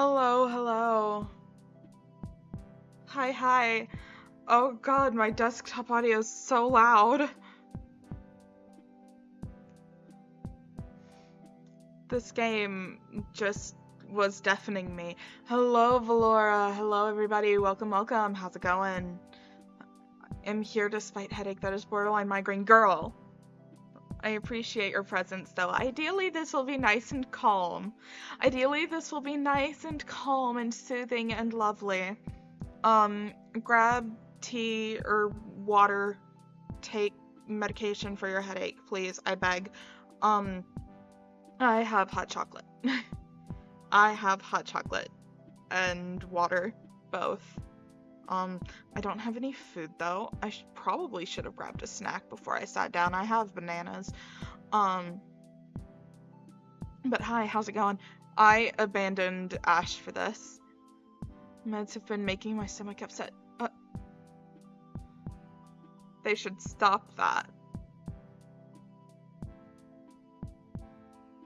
Hello, hello. Hi, hi. Oh god, my desktop audio is so loud. This game just was deafening me. Hello, Valora. Hello, everybody. Welcome, welcome. How's it going? I'm here despite headache that is borderline migraine. Girl, I appreciate your presence, though. Ideally, this will be nice and calm. Ideally, this will be nice and calm and soothing and lovely. Grab tea or water. Take medication for your headache, please. I beg. I have hot chocolate. I have hot chocolate and water, both. I don't have any food though. I probably should have grabbed a snack before I sat down. I have bananas. But hi, how's it going? I abandoned Ash for this. Meds have been making my stomach upset. They should stop that.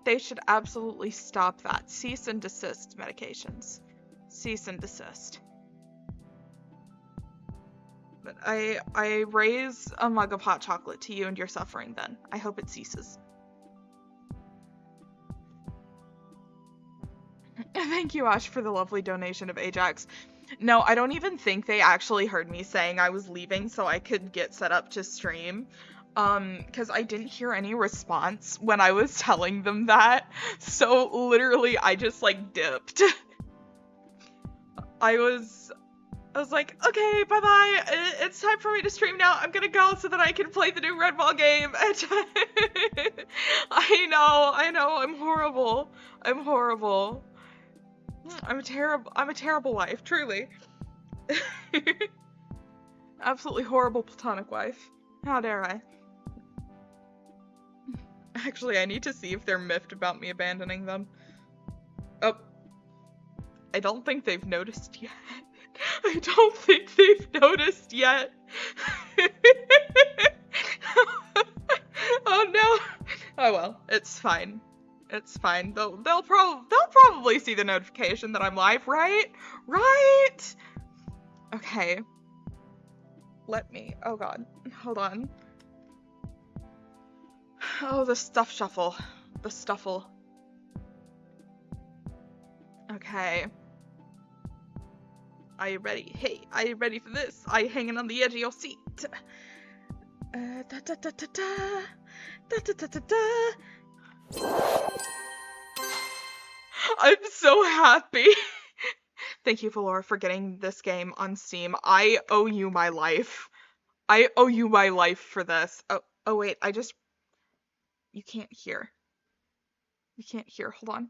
They should absolutely stop that. Cease and desist medications. Cease and desist. But I raise a mug of hot chocolate to you and your suffering then. I hope it ceases. Thank you, Ash, for the lovely donation of Ajax. No, I don't even think they actually heard me saying I was leaving so I could get set up to stream. Because I didn't hear any response when I was telling them that. So literally I just like dipped. I was like, okay, bye-bye. It's time for me to stream now. I'm gonna go so that I can play the new Red Ball game. I know, I'm horrible. I'm horrible. I'm a terrible wife, truly. Absolutely horrible platonic wife. How dare I? Actually, I need to see if they're miffed about me abandoning them. Oh. I don't think they've noticed yet. I don't think they've noticed yet. Oh no. Oh well, it's fine. It's fine. They'll probably see the notification that I'm live, right? Right? Okay. Oh god. Hold on. Oh, the stuff shuffle. The stuffle. Okay. Are you ready? Hey, are you ready for this? Are you hanging on the edge of your seat? Da da da da da. Da da da da da. I'm so happy. Thank you, Valora, for getting this game on Steam. I owe you my life. I owe you my life for this. Oh wait, you can't hear. You can't hear. Hold on.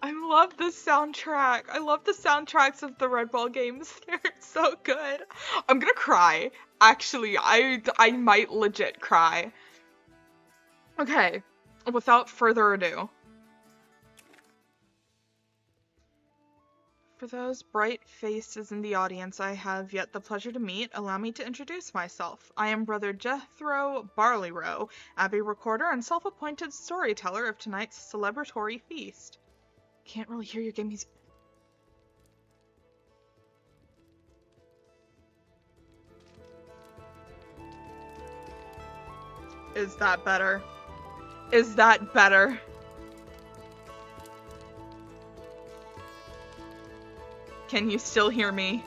I love the soundtrack. I love the soundtracks of the Red Ball games. They're so good. I'm gonna cry. Actually, I might legit cry. Okay, without further ado. For those bright faces in the audience I have yet the pleasure to meet, allow me to introduce myself. I am Brother Jethro Barleyrow, Abbey Recorder and self-appointed storyteller of tonight's celebratory feast. Can't really hear your game music. Is that better? Is that better? Can you still hear me?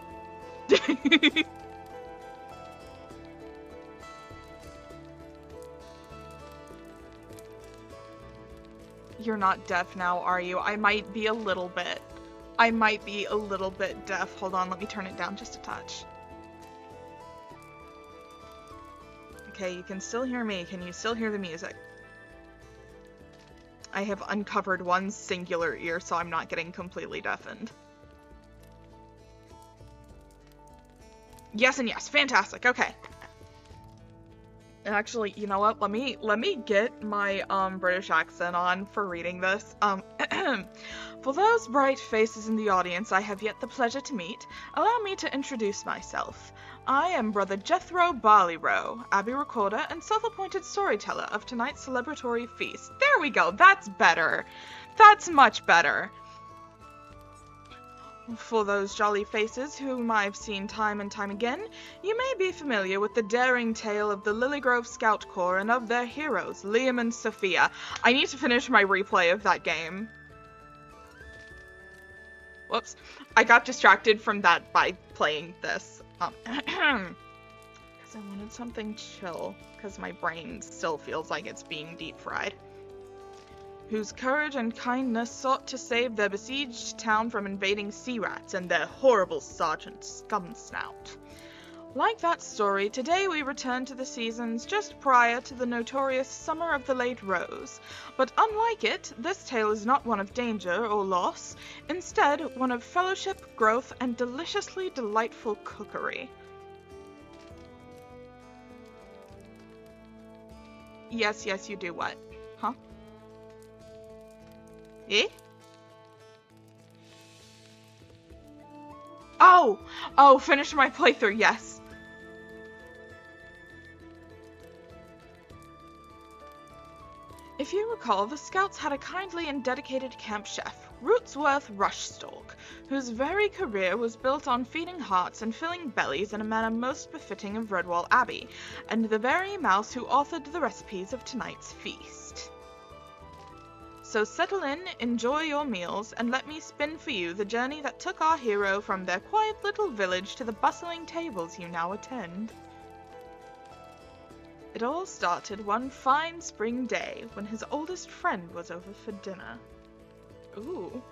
You're not deaf now, are you? I might be a little bit. I might be a little bit deaf. Hold on, let me turn it down just a touch. Okay, you can still hear me. Can you still hear the music? I have uncovered one singular ear, so I'm not getting completely deafened. Yes and yes. Fantastic. Okay. Actually, you know what? Let me get my British accent on for reading this. For those bright faces in the audience I have yet the pleasure to meet, allow me to introduce myself. I am Brother Jethro Barleyrow, Abbey Recorder and self-appointed storyteller of tonight's celebratory feast. There we go. That's better. That's much better. For those jolly faces whom I've seen time and time again, you may be familiar with the daring tale of the Lilygrove Scout Corps and of their heroes, Liam and Sophia. I need to finish my replay of that game. Whoops. I got distracted from that by playing this. Because I wanted something chill, because my brain still feels like it's being deep fried. Whose courage and kindness sought to save their besieged town from invading sea rats and their horrible Sergeant Scumsnout. Like that story, today we return to the seasons just prior to the notorious Summer of the Late Rose. But unlike it, this tale is not one of danger or loss, instead one of fellowship, growth, and deliciously delightful cookery. Yes, you do what? Huh? Eh? Oh, finish my playthrough, yes. If you recall, the Scouts had a kindly and dedicated camp chef, Rootsworth Rushstalk, whose very career was built on feeding hearts and filling bellies in a manner most befitting of Redwall Abbey, and the very mouse who authored the recipes of tonight's feast. So settle in, enjoy your meals, and let me spin for you the journey that took our hero from their quiet little village to the bustling tables you now attend. It all started one fine spring day when his oldest friend was over for dinner. Ooh.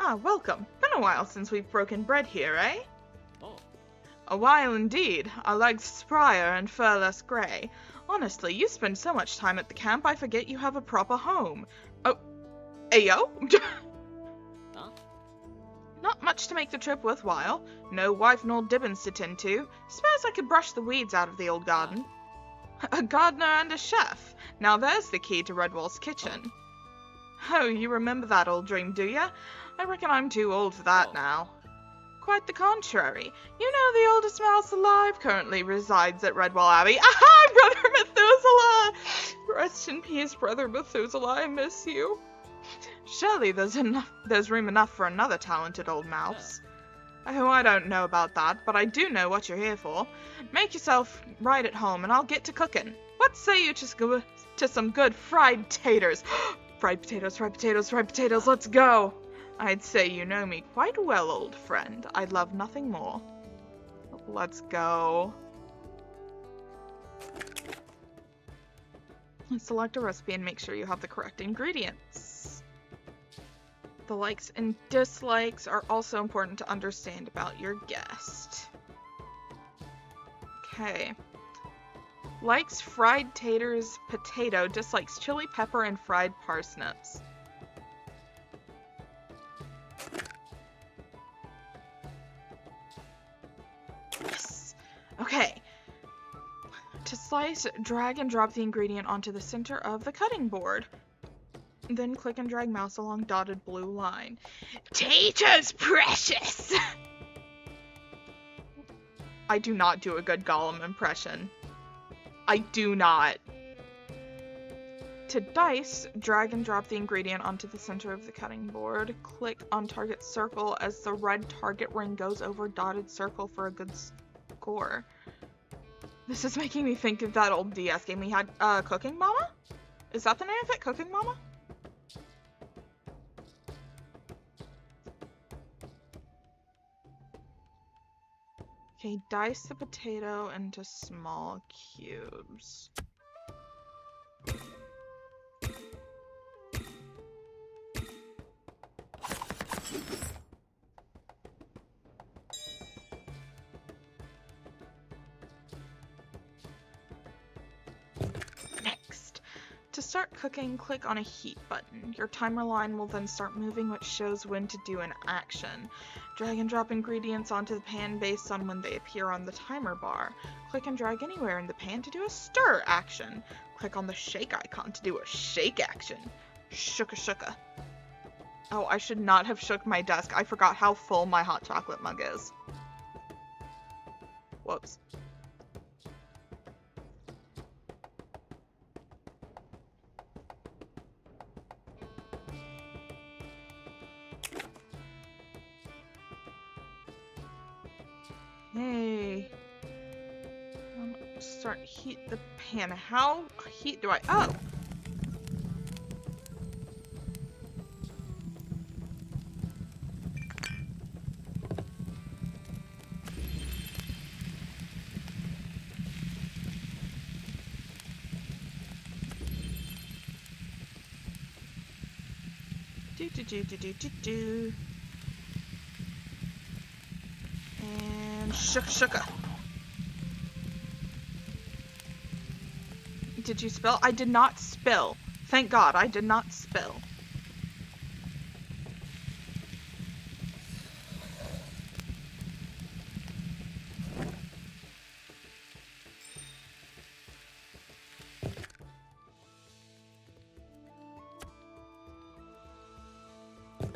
Ah, welcome. Been a while since we've broken bread here, eh? Oh. A while indeed. Our legs sprier and fur less grey. Honestly, you spend so much time at the camp I forget you have a proper home. Oh, ayo? Huh? Not much to make the trip worthwhile. No wife nor Dibbins to tend to. Suppose I could brush the weeds out of the old garden. A gardener and a chef. Now there's the key to Redwall's kitchen. Oh, you remember that old dream, do ya? I reckon I'm too old for that now. Quite the contrary. You know the oldest mouse alive currently resides at Redwall Abbey. Aha, Brother Methuselah! Rest in peace, Brother Methuselah, I miss you. Surely there's room enough for another talented old mouse. Oh, I don't know about that, but I do know what you're here for. Make yourself right at home, and I'll get to cooking. What say you just go to some good fried taters? Fried potatoes, let's go! I'd say you know me quite well, old friend. I'd love nothing more. Let's go. Select a recipe and make sure you have the correct ingredients. The likes and dislikes are also important to understand about your guest. Okay. Likes fried taters, potato, dislikes chili pepper and fried parsnips. Yes! Okay. To slice, drag and drop the ingredient onto the center of the cutting board. Then click and drag mouse along dotted blue line. Taters precious! I do not do a good Gollum impression. I do not. To dice, drag and drop the ingredient onto the center of the cutting board. Click on target circle as the red target ring goes over dotted circle for a good score. This is making me think of that old DS game we had, Cooking Mama? Is that the name of it? Cooking Mama? Okay, dice the potato into small cubes. Next, to To start cooking, click on a heat button. Your timer line will then start moving, which shows when to do an action. Drag and drop ingredients onto the pan based on when they appear on the timer bar. Click and drag anywhere in the pan to do a stir action. Click on the shake icon to do a shake action. Shooka shooka. Oh, I should not have shook my desk. I forgot how full my hot chocolate mug is. Whoops. Hey. Start heat the pan. How heat do I? Oh. Do. And shooka. Did you spill? I did not spill. Thank God, I did not spill.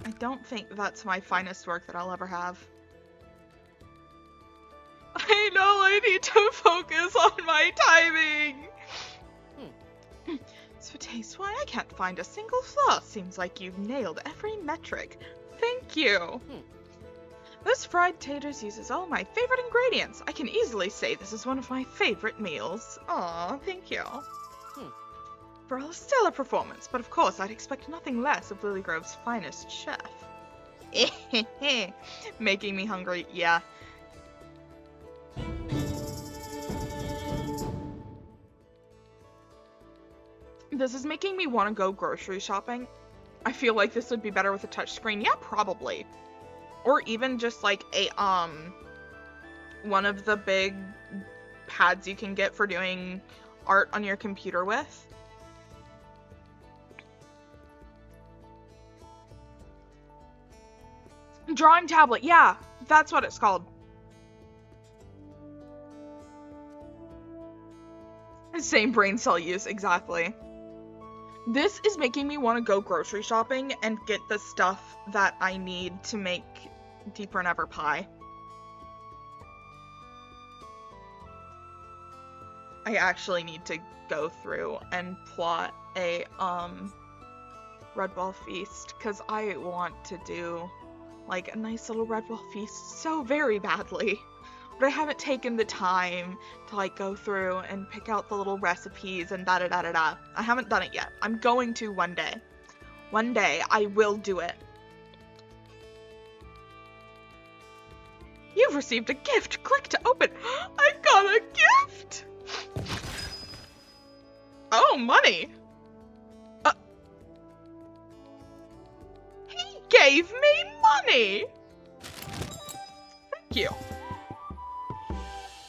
I don't think that's my finest work that I'll ever have. I know I need to focus on my timing. So taste why I can't find a single flaw. Seems like you've nailed every metric. Thank you. This fried taters uses all my favorite ingredients. I can easily say this is one of my favorite meals. Aw, thank you. For a stellar performance, but of course I'd expect nothing less of Lily Grove's finest chef. Making me hungry, yeah. This is making me want to go grocery shopping. I feel like this would be better with a touchscreen. Yeah, probably. Or even just like a, one of the big pads you can get for doing art on your computer with. Drawing tablet, yeah, that's what it's called. Same brain cell use, exactly. This is making me want to go grocery shopping and get the stuff that I need to make Deeper Never Pie. I actually need to go through and plot a, Redwall feast, because I want to do, like, a nice little Redwall feast so very badly. But I haven't taken the time to, like, go through and pick out the little recipes and da-da-da-da-da. I haven't done it yet. I'm going to one day. One day, I will do it. You've received a gift. Click to open. I got a gift! Oh, money! He gave me money! Thank you.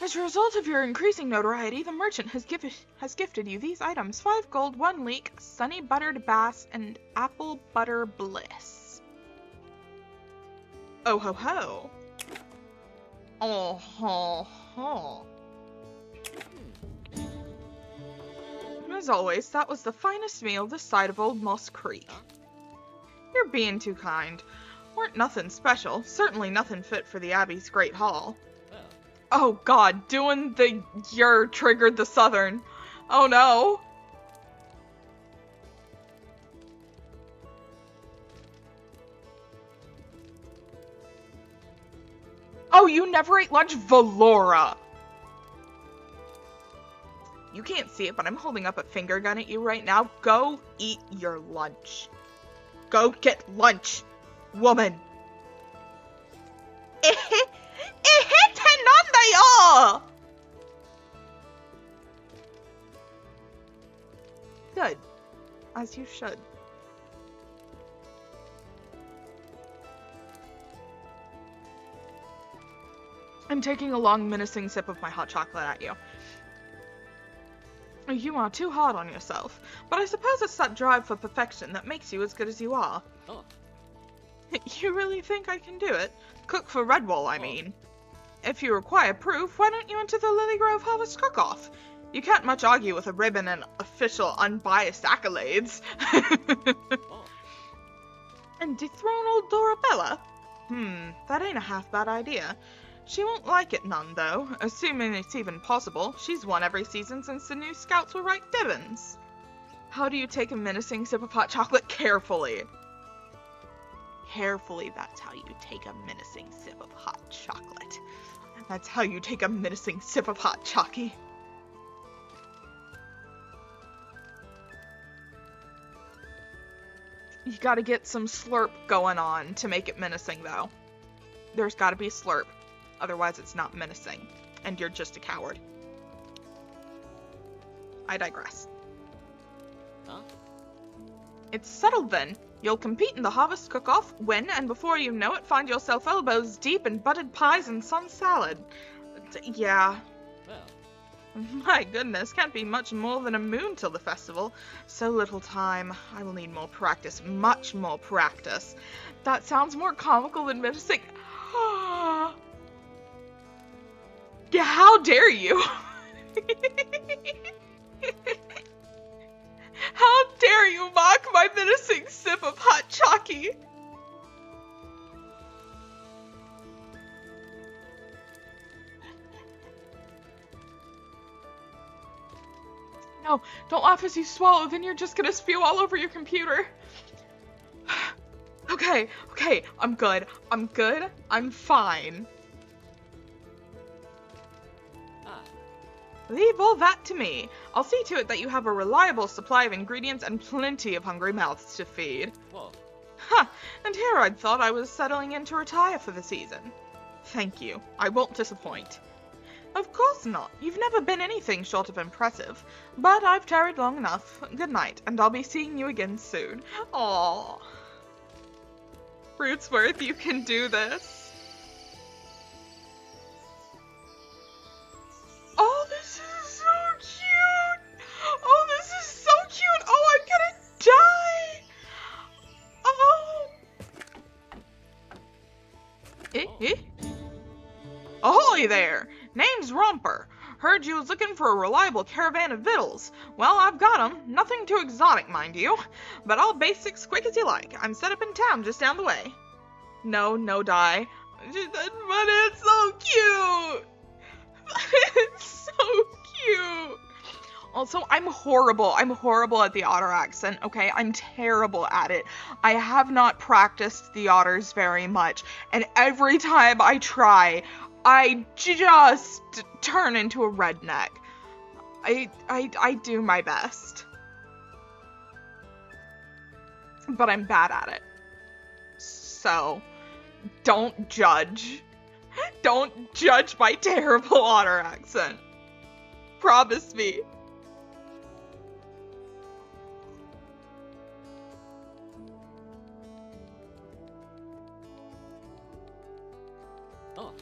As a result of your increasing notoriety, the merchant has gifted you these items: 5 gold, 1 leek, sunny buttered bass, and apple butter bliss. Oh ho ho. Oh ho ho. As always, that was the finest meal this side of Old Moss Creek. You're being too kind. Weren't nothing special, certainly nothing fit for the Abbey's Great Hall. Oh god, doing the "yer" triggered the Southern. Oh no. Oh, you never ate lunch, Valora. You can't see it, but I'm holding up a finger gun at you right now. Go eat your lunch. Go get lunch, woman. Good. As you should. I'm taking a long, menacing sip of my hot chocolate at you. You are too hard on yourself, but I suppose it's that drive for perfection that makes you as good as you are. Oh. You really think I can do it? Cook for Redwall, I mean. If you require proof, why don't you enter the Lily Grove Harvest Cook-Off? You can't much argue with a ribbon and official unbiased accolades. Oh. And dethrone old Dorabella? That ain't a half-bad idea. She won't like it none, though, assuming it's even possible. She's won every season since the new scouts were right Divins. How do you take a menacing sip of hot chocolate? Carefully. Carefully, that's how you take a menacing sip of hot chocolate. That's how you take a menacing sip of hot chocky. You gotta get some slurp going on to make it menacing, though. There's gotta be slurp. Otherwise, it's not menacing. And you're just a coward. I digress. Huh? It's settled then. You'll compete in the Harvest Cook-Off, win, and before you know it, find yourself elbows deep in buttered pies and sun salad. Yeah. Well. My goodness, can't be much more than a moon till the festival. So little time. I will need more practice, much more practice. That sounds more comical than menacing. Yeah, how dare you? How dare you mock my menacing sip of hot chocky? No, don't laugh as you swallow, then you're just gonna spew all over your computer. Okay, I'm good. I'm fine. Leave all that to me. I'll see to it that you have a reliable supply of ingredients and plenty of hungry mouths to feed. Whoa. And here I'd thought I was settling in to retire for the season. Thank you. I won't disappoint. Of course not. You've never been anything short of impressive. But I've tarried long enough. Good night, and I'll be seeing you again soon. Aww. Fruitsworth, you can do this. Oh, this is so cute! Oh, this is so cute! Oh, I'm gonna die! Oh! Ahoy there! Name's Romper. Heard you was looking for a reliable caravan of victuals. Well, I've got 'em. Nothing too exotic, mind you. But all basics quick as you like. I'm set up in town just down the way. No die. But it's so cute! It's so cute! Also, I'm horrible at the otter accent, okay? I'm terrible at it. I have not practiced the otters very much, and every time I try, I just turn into a redneck. I do my best. But I'm bad at it. So, don't judge. Don't judge my terrible otter accent. Promise me. Oh.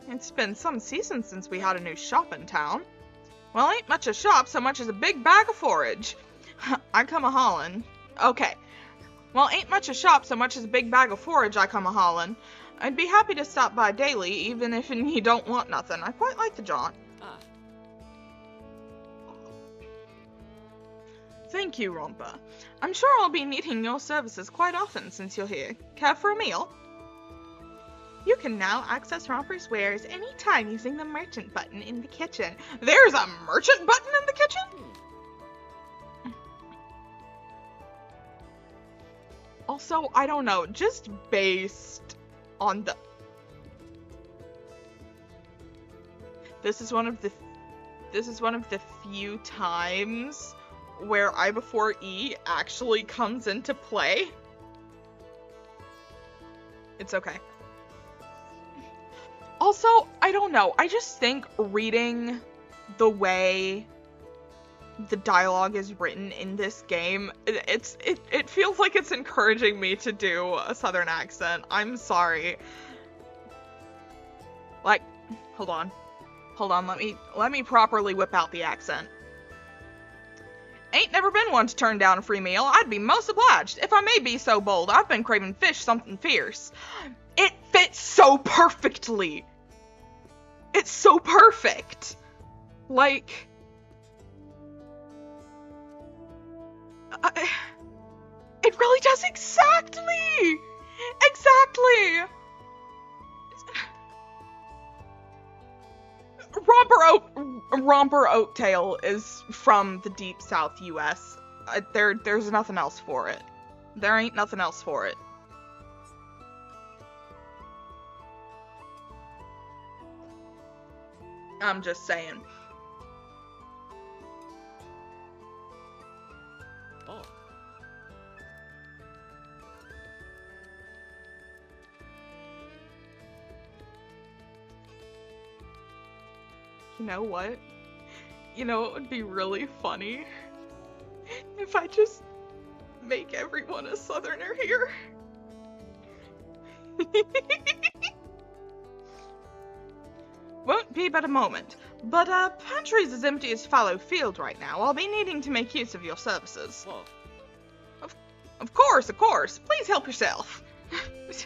It's been some seasons since we had a new shop in town. Well, ain't much a shop so much as a big bag of forage. I come a-haulin'. Okay. Well, ain't much a shop so much as a big bag of forage I come a-haulin'. I'd be happy to stop by daily, even if you don't want nothing. I quite like the jaunt. Ah. Thank you, Romper. I'm sure I'll be needing your services quite often since you're here. Care for a meal? You can now access Romper's wares anytime using the merchant button in the kitchen. There's a merchant button in the kitchen? Also, I don't know, just based on the... This is one of the few times where I before E actually comes into play. It's okay. Also, I don't know, I just think reading the way the dialogue is written in this game, it feels like it's encouraging me to do a southern accent. I'm sorry. Like, hold on, let me properly whip out the accent. Ain't never been one to turn down a free meal. I'd be most obliged. If I may be so bold, I've been craving fish something fierce. It fits so perfectly. It's so perfect. Like... it really does exactly! Exactly! Romper Oaktail is from the deep south US. There's nothing else for it. There ain't nothing else for it. I'm just saying. Oh. You know what? You know it would be really funny? If I just make everyone a Southerner here. Won't be but a moment. But, pantry's as empty as fallow field right now. I'll be needing to make use of your services. Whoa. Of course, of course. Please help yourself. It's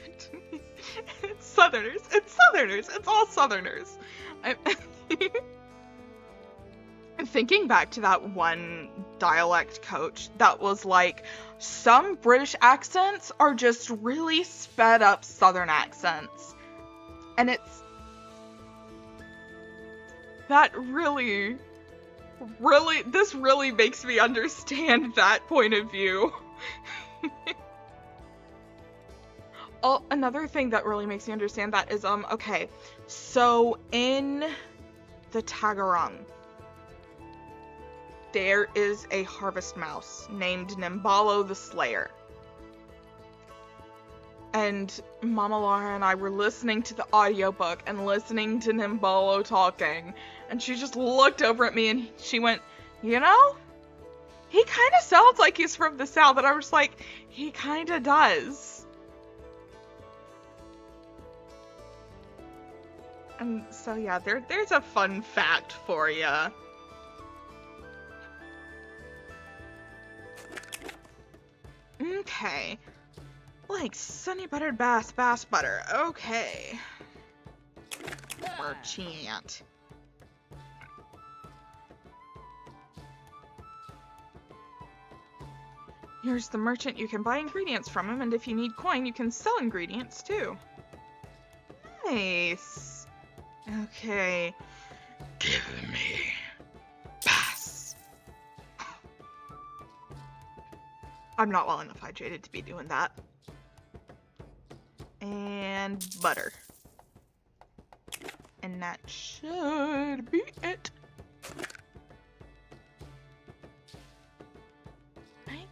Southerners. It's Southerners. It's all Southerners. I'm thinking back to that one dialect coach that was like, some British accents are just really sped up Southern accents. And it's... that really, this really makes me understand that point of view. Oh, another thing that really makes me understand that is, okay, so in the Tagarung, there is a harvest mouse named Nimbalo the Slayer. And Mama Laura and I were listening to the audiobook and listening to Nimbalo talking, and she just looked over at me and she went, you know, he kind of sounds like he's from the South. And I was like, he kind of does. And so yeah, there's a fun fact for ya. Okay. Like sunny buttered bass butter. Okay. Merchant. Here's the merchant. You can buy ingredients from him, and if you need coin, you can sell ingredients too. Nice. Okay. Give me bass. I'm not well enough hydrated to be doing that. And butter. And that should be it.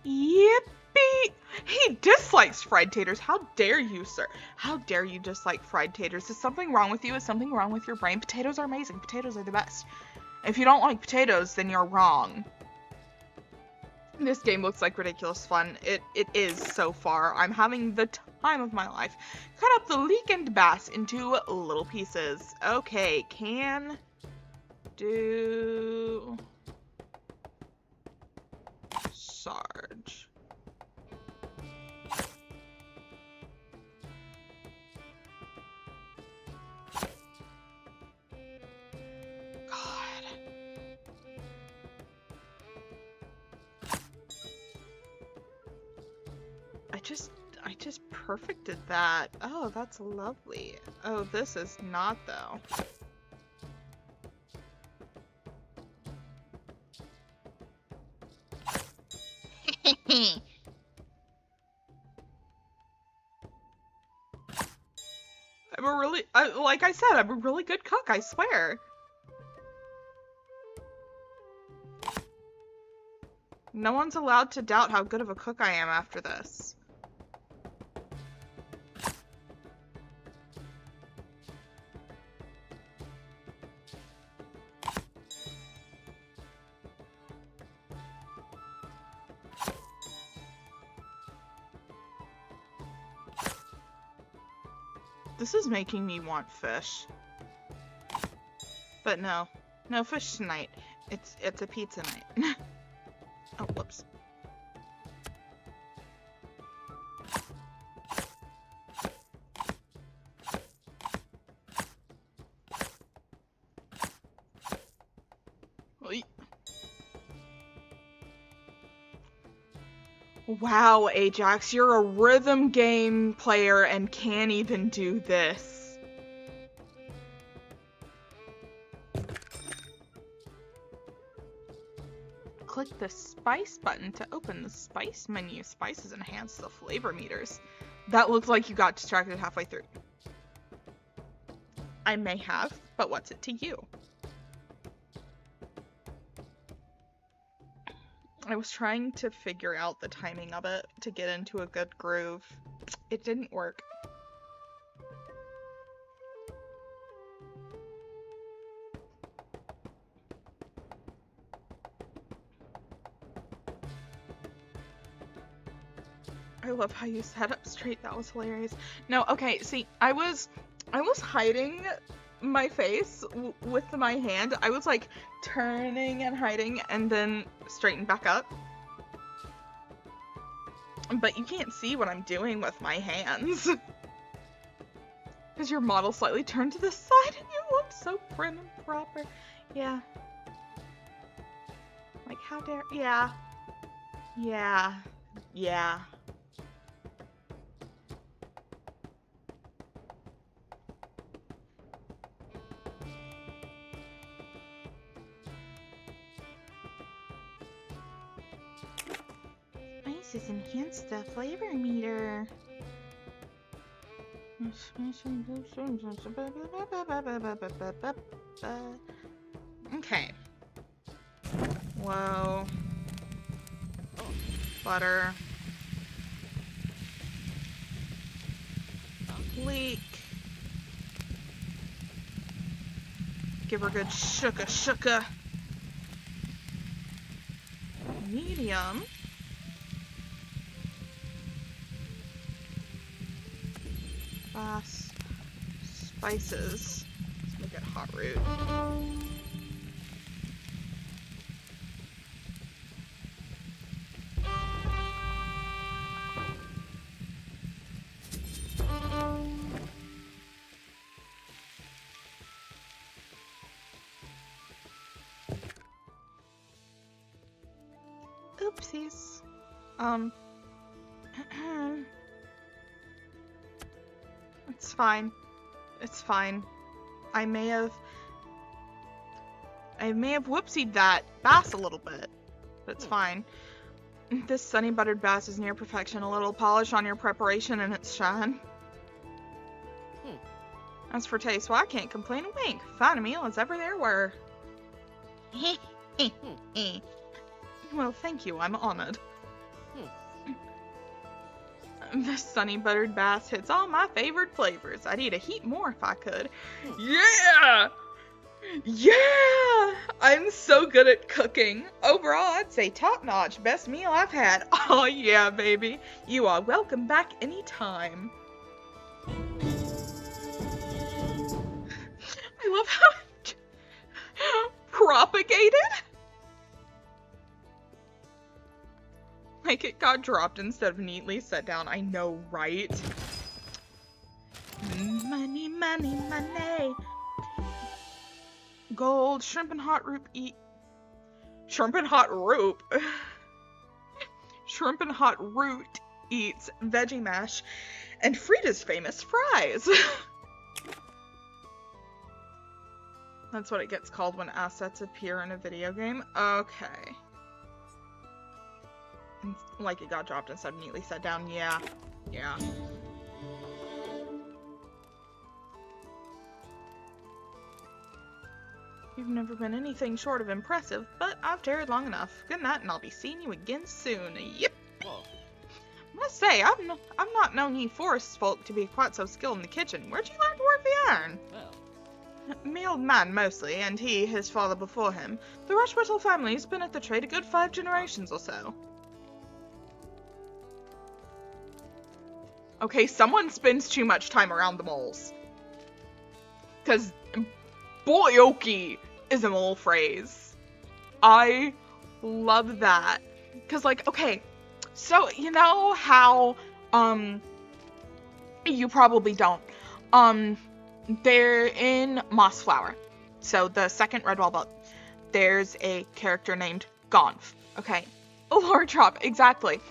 Yippee! He dislikes fried taters. How dare you, sir? How dare you dislike fried taters? Is something wrong with you? Is something wrong with your brain? Potatoes are amazing. Potatoes are the best. If you don't like potatoes, then you're wrong. This game looks like ridiculous fun. It is so far. I'm having the time of my life. Cut up the leek and bass into little pieces. Okay, can do Sarge. I just perfected that. Oh, that's lovely. Oh, this is not though. Like I said, I'm a really good cook, I swear. No one's allowed to doubt how good of a cook I am after this. This is making me want fish. But no. No fish tonight. It's a pizza night. Oh, whoops. Oy. Wow, Ajax, you're a rhythm game player and can't even do this. Click the spice button to open the spice menu. Spices enhance the flavor meters. That looks like you got distracted halfway through. I may have, but what's it to you? I was trying to figure out the timing of it to get into a good groove. It didn't work. I love how you sat up straight. That was hilarious. No, okay, see, I was hiding my face with my hand. I was like turning and hiding and then straighten back up. But you can't see what I'm doing with my hands. Because your model slightly turned to the side and you look so prim and proper. Yeah. Like, how dare... Yeah. Yeah. Yeah. Spices enhance the flavor meter. Okay. Whoa. Butter. Leek. Give her a good shooka. Medium. Spices. Let's make it hot root. Oopsies. It's fine. It's fine. I may have whoopsied that bass a little bit, but it's fine. This sunny buttered bass is near perfection. A little polish on your preparation and it's shine. As for taste, well, I can't complain a wink. Fine a meal as ever there were. Well, thank you. I'm honored. This sunny buttered bass hits all my favorite flavors. I'd eat a heap more if I could. Yeah! Yeah! I'm so good at cooking. Overall, I'd say top-notch. Best meal I've had. Oh, yeah, baby. You are welcome back anytime. I love how propagated. Like it got dropped instead of neatly set down. I know, right? Money, money, money. Gold, shrimp and hot root eat. Shrimp and hot root. Shrimp and hot root eats veggie mash and Frida's famous fries. That's what it gets called when assets appear in a video game. Okay. Like it got dropped instead of neatly set down. Yeah. Yeah. You've never been anything short of impressive, but I've tarried long enough. Good night, and I'll be seeing you again soon. Yep. Whoa. Must say, I've not known ye forest folk to be quite so skilled in the kitchen. Where'd you learn to work the iron? Well. Me old man, mostly, and he, his father before him. The Rushbrittle family's been at the trade a good 5 generations or so. Okay, someone spends too much time around the moles. Because boyoki is a mole phrase. I love that. Because, like, okay, so, you know how, you probably don't, they're in Mossflower, so the second Redwall book, there's a character named Gonf, okay? Lore drop, exactly.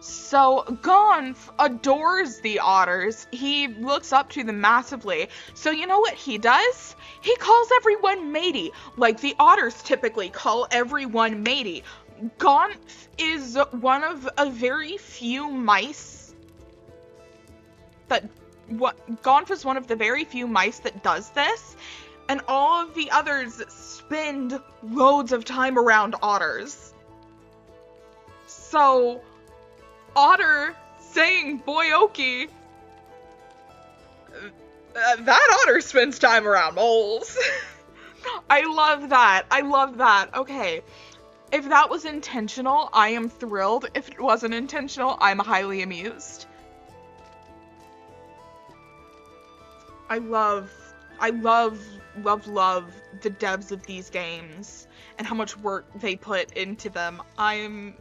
So, Gonf adores the otters. He looks up to them massively. So, you know what he does? He calls everyone matey. Like, the otters typically call everyone matey. Gonf is one of a very few mice that... Gonf is one of the very few mice that does this. And all of the others spend loads of time around otters. So... Otter saying Boyoki, that otter spends time around moles. I love that. I love that. Okay. If that was intentional, I am thrilled. If it wasn't intentional, I'm highly amused. I love the devs of these games and how much work they put into them. I'm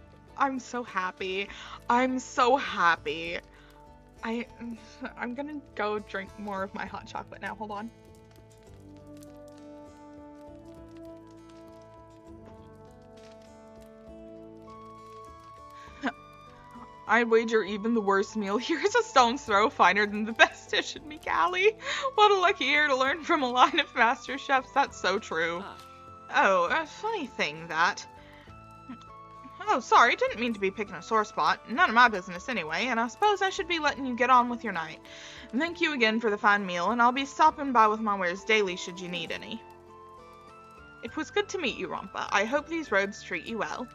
so happy. I'm so happy. I'm gonna go drink more of my hot chocolate now. Hold on. I'd wager even the worst meal here is a stone's throw finer than the best dish in Mikali. What a lucky year to learn from a line of master chefs. That's so true. Oh, a funny thing that... Oh, sorry, didn't mean to be picking a sore spot. None of my business anyway, and I suppose I should be letting you get on with your night. Thank you again for the fine meal, and I'll be stopping by with my wares daily should you need any. It was good to meet you, Rompa. I hope these robes treat you well.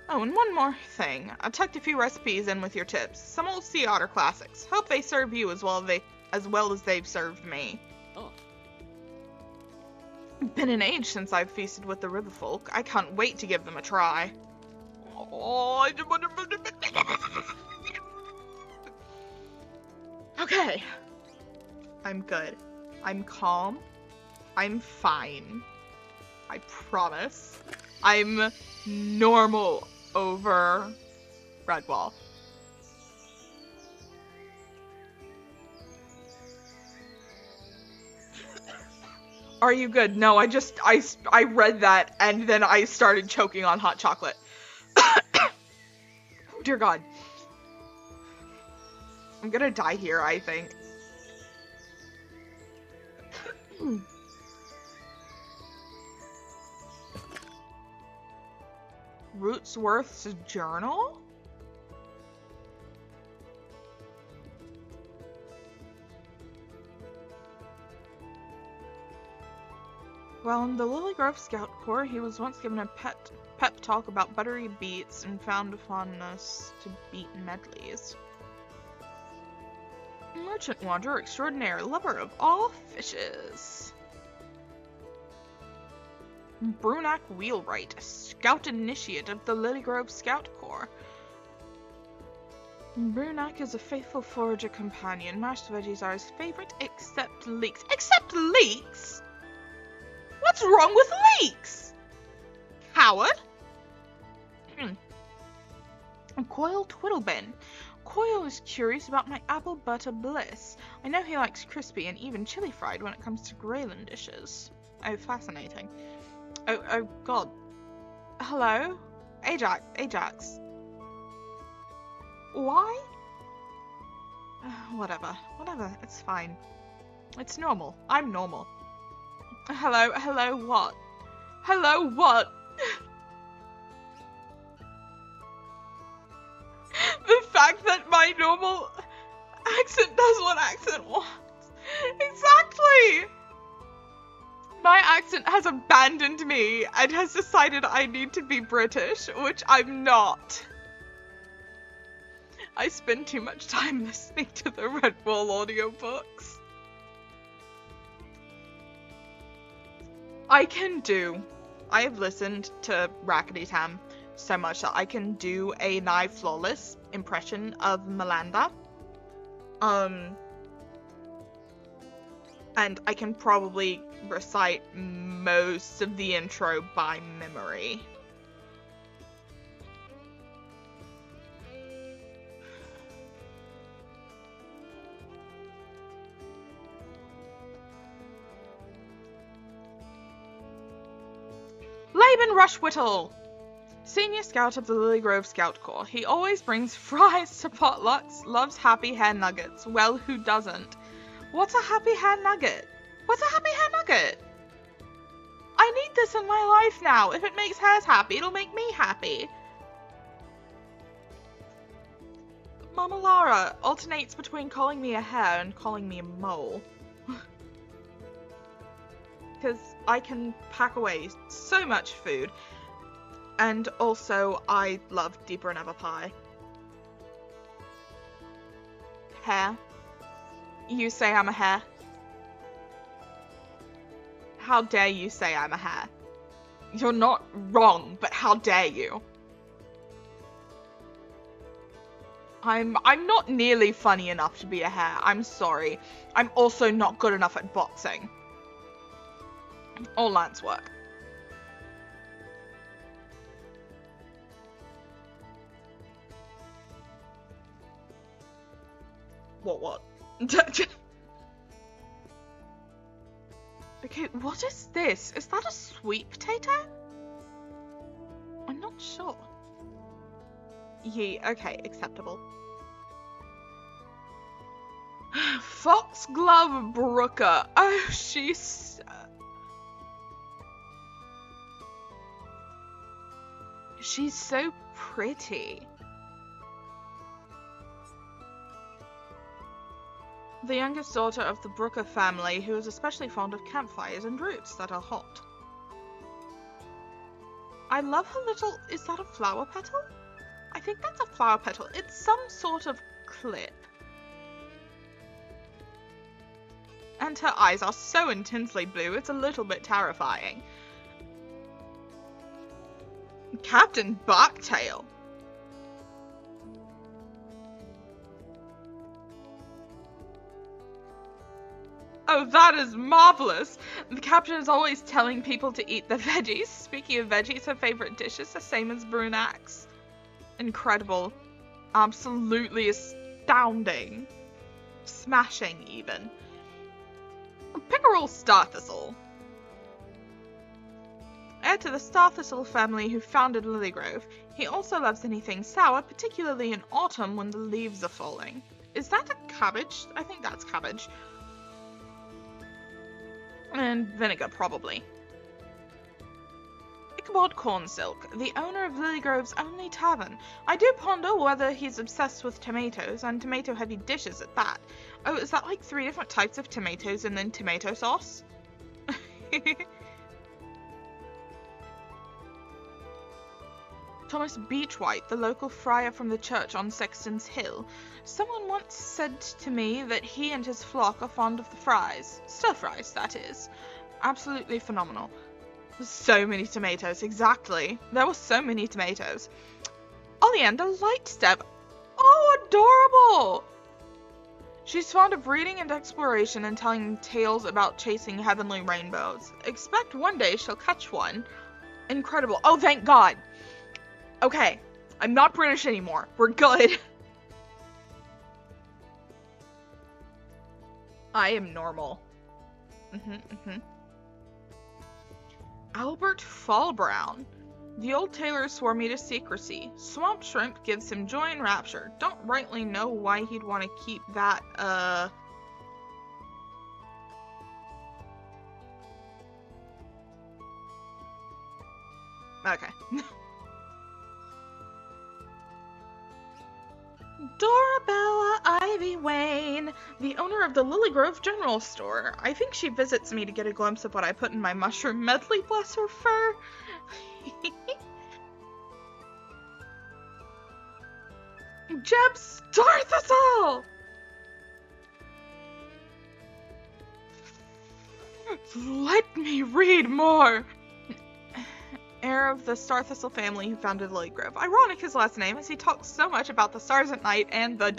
Oh, and one more thing. I tucked a few recipes in with your tips. Some old sea otter classics. Hope they serve you as well as they've served me. Been an age since I've feasted with the river folk. I can't wait to give them a try. Oh, okay. I'm good. I'm calm. I'm fine. I promise. I'm normal over Redwall. Are you good? No, I read that and then I started choking on hot chocolate. Oh, dear God. I'm gonna die here, I think. Rootsworth's journal? Well, in the Lily Grove Scout Corps, he was once given a pep talk about buttery beets and found a fondness to beet medleys. Merchant wanderer extraordinaire, lover of all fishes. Brunak Wheelwright, Scout Initiate of the Lily Grove Scout Corps. Brunak is a faithful forager companion. Mashed veggies are his favorite, except leeks. Except leeks? What's wrong with leeks? Coward? Coil Twiddlebin. Coil is curious about my apple butter bliss. I know he likes crispy and even chili fried when it comes to Greyland dishes. Oh, fascinating. Oh God. Hello? Ajax. Why? Whatever, it's fine. It's normal. I'm normal. Hello, what? Hello, what? The fact that my normal accent does what accent wants. Exactly! My accent has abandoned me and has decided I need to be British, which I'm not. I spend too much time listening to the Redwall audiobooks. I have listened to Rackety Tam so much that I can do a nigh flawless impression of Melanda. And I can probably recite most of the intro by memory. Laban Rushwhittle! Senior Scout of the Lily Grove Scout Corps. He always brings fries to potlucks, loves happy hair nuggets. Well, who doesn't? What's a happy hair nugget? What's a happy hair nugget? I need this in my life now. If it makes hares happy, it'll make me happy. Mama Lara alternates between calling me a hare and calling me a mole. Because I can pack away so much food. And also, I love Deeper and Ever Pie. Hare. You say I'm a hare. How dare you say I'm a hare? You're not wrong, but how dare you? I'm not nearly funny enough to be a hare. I'm sorry. I'm also not good enough at boxing. Or lance work. What? Okay, what is this? Is that a sweet potato? I'm not sure. Yeah, okay, acceptable. Foxglove Brooker. Oh, she's so pretty. The youngest daughter of the Brooker family, who is especially fond of campfires and roots that are hot. I love her little... Is that a flower petal? I think that's a flower petal. It's some sort of clip. And her eyes are so intensely blue, it's a little bit terrifying. Captain Barktail. Oh, that is marvelous! The captain is always telling people to eat the veggies. Speaking of veggies, her favorite dish is the same as Brunax. Incredible. Absolutely astounding. Smashing, even. Pickerel Starthistle. Heir to the Starthistle family who founded Lilygrove, he also loves anything sour, particularly in autumn when the leaves are falling. Is that a cabbage? I think that's cabbage. And vinegar, probably. Ichabod Cornsilk, the owner of Lilygrove's only tavern. I do ponder whether he's obsessed with tomatoes, and tomato-heavy dishes at that. Oh, is that like 3 different types of tomatoes and then tomato sauce? Thomas Beechwhite, the local friar from the church on Sexton's Hill. Someone once said to me that he and his flock are fond of the fries. Stir fries, that is. Absolutely phenomenal. So many tomatoes, exactly. There were so many tomatoes. Oleander Lightstep. Oh, adorable! She's fond of reading and exploration and telling tales about chasing heavenly rainbows. Expect one day she'll catch one. Incredible. Oh, thank God. Okay, I'm not British anymore. We're good. I am normal. Albert Fallbrown. The old tailor swore me to secrecy. Swamp shrimp gives him joy and rapture. Don't rightly know why he'd want to keep that, Okay. Dorabella Ivy Wayne, the owner of the Lilygrove General Store. I think she visits me to get a glimpse of what I put in my mushroom medley, bless her fur. Jeb Starthistle! Let me read more! Heir of the Starthistle family who founded Lilygrove. Ironic his last name, as he talks so much about the stars at night and the ...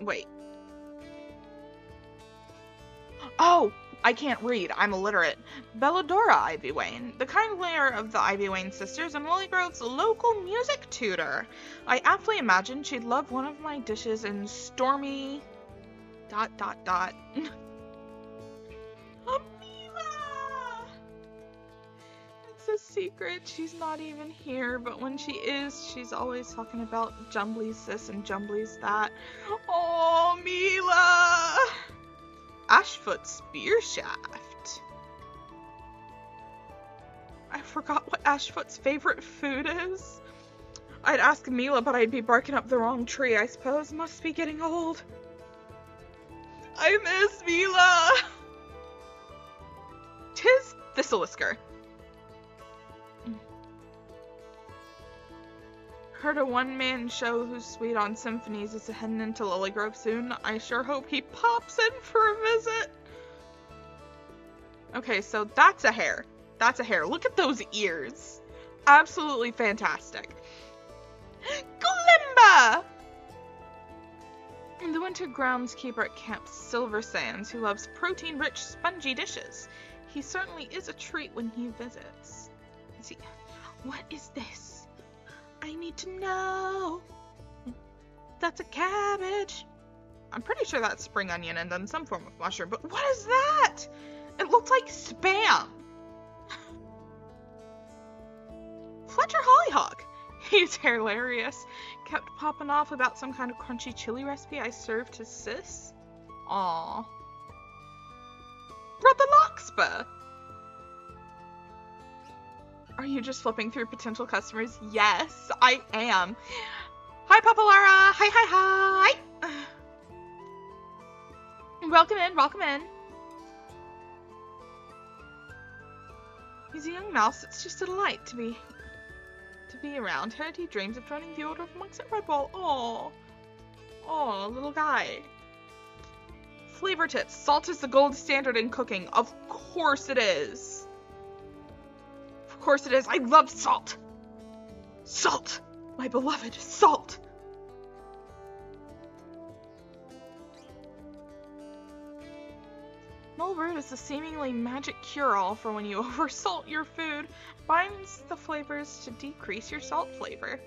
Wait. Oh! I can't read. I'm illiterate. Belladora Ivy Wayne, the kind layer of the Ivy Wayne sisters and Lilygrove's local music tutor. I aptly imagine she'd love one of my dishes in stormy... dot dot dot. Amila! It's a secret. She's not even here, but when she is, she's always talking about Jumbly's this and Jumbly's that. Oh, Mila! Ashfoot Spear Shaft. I forgot what Ashfoot's favorite food is. I'd ask Mila, but I'd be barking up the wrong tree, I suppose. Must be getting old. I miss Mila! 'Tis Thistlewisker. Heard a one-man show who's sweet on symphonies is heading into Lilygrove soon. I sure hope he pops in for a visit. Okay, so that's a hare. That's a hare. Look at those ears. Absolutely fantastic. Glimba! The winter groundskeeper at Camp Silver Sands who loves protein-rich, spongy dishes. He certainly is a treat when he visits. See, what is this? I need to know. That's a cabbage. I'm pretty sure that's spring onion and then some form of mushroom, but what is that? It looks like Spam. Fletcher Hollyhock. He's hilarious. Kept popping off about some kind of crunchy chili recipe I served his sis. Aww. Brother Larkspur. Are you just flipping through potential customers? Yes, I am. Hi, Papa Lara. Hi, hi, hi. Welcome in, welcome in. He's a young mouse. It's just a delight to be around. Heard he dreams of joining the Order of Monks at Redwall. Oh, little guy. Flavor tips. Salt is the gold standard in cooking. Of course it is. Of course it is. I love salt. Salt. My beloved salt. Mulbird is the seemingly magic cure-all for when you oversalt your food. Binds the flavors to decrease your salt flavor.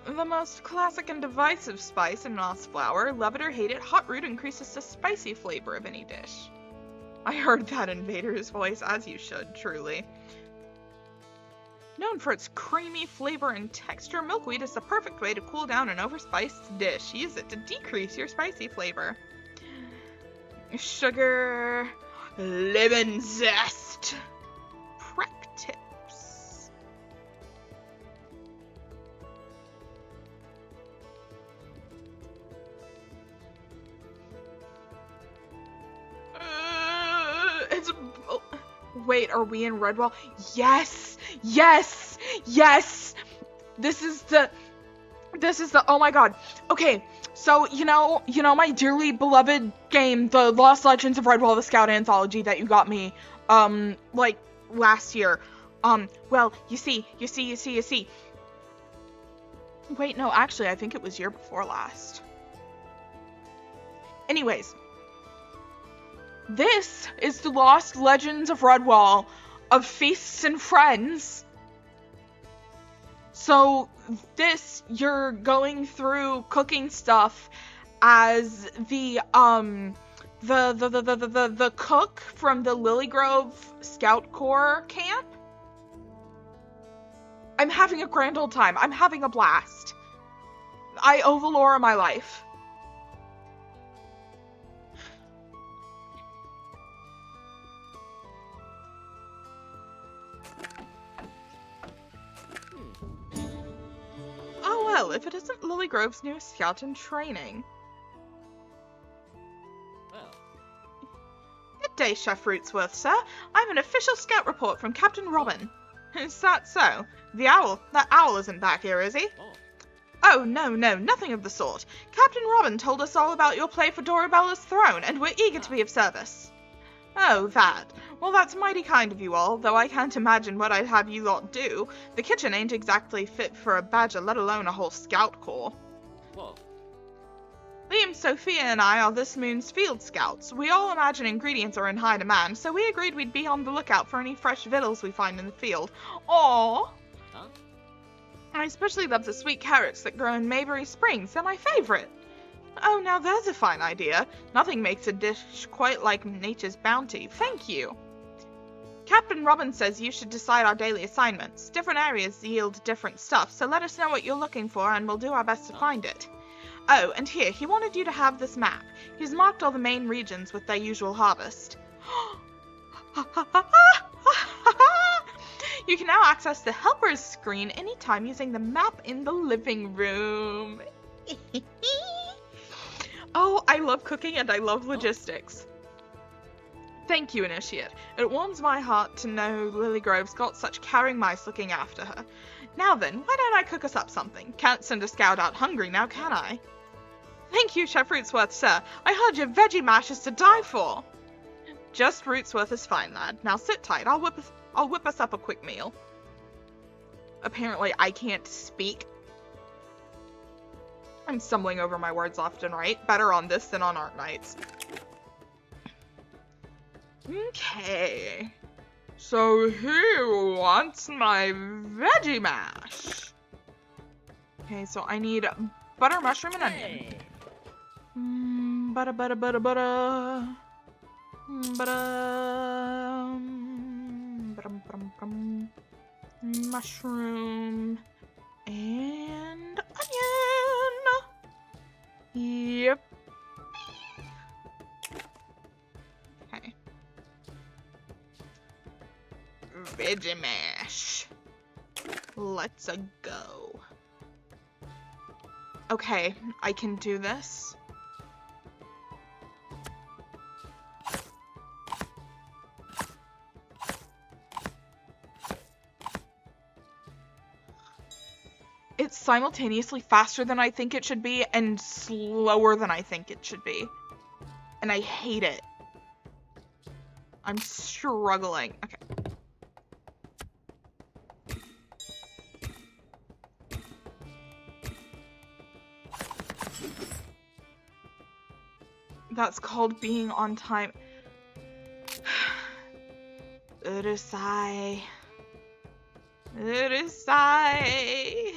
The most classic and divisive spice in moss flour, love it or hate it, hot root increases the spicy flavor of any dish. I heard that in Vader's voice, as you should, truly. Known for its creamy flavor and texture, milkweed is the perfect way to cool down an overspiced dish. Use it to decrease your spicy flavor. Sugar, lemon zest. Prep tips. Wait, are we in Redwall? Yes! Yes! Yes! This is the, oh my god. Okay, so, you know my dearly beloved game, the Lost Legends of Redwall, the Scout Anthology that you got me, like, last year. Well, you see. Wait, no, actually, I think it was year before last. Anyways. This is the Lost Legends of Redwall of Feasts and Friends. So this, you're going through cooking stuff as the cook from the Lilygrove Scout Corps camp. I'm having a grand old time. I'm having a blast. I owe Valora my life. Well, if it isn't Lilygrove's new scout in training. Well. Good day, Chef Rootsworth, sir. I have an official scout report from Captain Robin. Is that so? That owl isn't back here, is he? Oh, no, nothing of the sort. Captain Robin told us all about your play for Dorabella's throne, and we're eager to be of service. Oh, that. Well, that's mighty kind of you all, though I can't imagine what I'd have you lot do. The kitchen ain't exactly fit for a badger, let alone a whole scout corps. Whoa. Liam, Sophia, and I are this moon's field scouts. We all imagine ingredients are in high demand, so we agreed we'd be on the lookout for any fresh victuals we find in the field. Aww! Huh? I especially love the sweet carrots that grow in Maybury Springs. They're my favorite. Oh, now there's a fine idea. Nothing makes a dish quite like nature's bounty. Thank you. Captain Robbins says you should decide our daily assignments. Different areas yield different stuff, so let us know what you're looking for and we'll do our best to find it. Oh, and here, he wanted you to have this map. He's marked all the main regions with their usual harvest. You can now access the helpers screen anytime using the map in the living room. Oh, I love cooking and I love logistics. Thank you, Initiate. It warms my heart to know Lily Grove's got such caring mice looking after her. Now then, why don't I cook us up something? Can't send a scout out hungry now, can I? Thank you, Chef Rootsworth, sir. I heard your veggie mash is to die for. Just Rootsworth is fine, lad. Now sit tight. I'll whip us up a quick meal. Apparently, I can't speak. I'm stumbling over my words left and right. Better on this than on Art Nights. Okay. So who wants my veggie mash? Okay, so I need butter, mushroom, and onion. Butter. Mushroom and onion. Yep. Okay. Veggie mash. Let's go. Okay, I can do this. It's simultaneously faster than I think it should be and slower than I think it should be. And I hate it. I'm struggling. Okay. That's called being on time. Urusai. Urusai.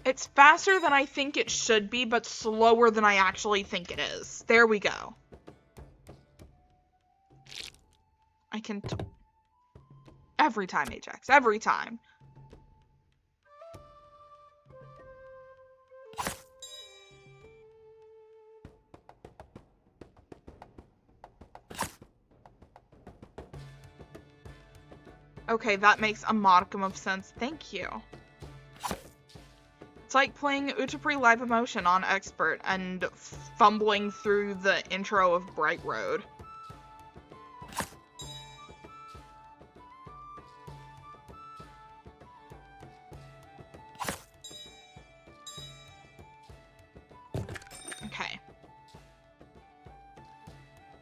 It's faster than I think it should be, but slower than I actually think it is. There we go. I can... Every time, Ajax. Every time. Okay, that makes a modicum of sense. Thank you. It's like playing Utapri Live Emotion on Expert and fumbling through the intro of Bright Road. Okay.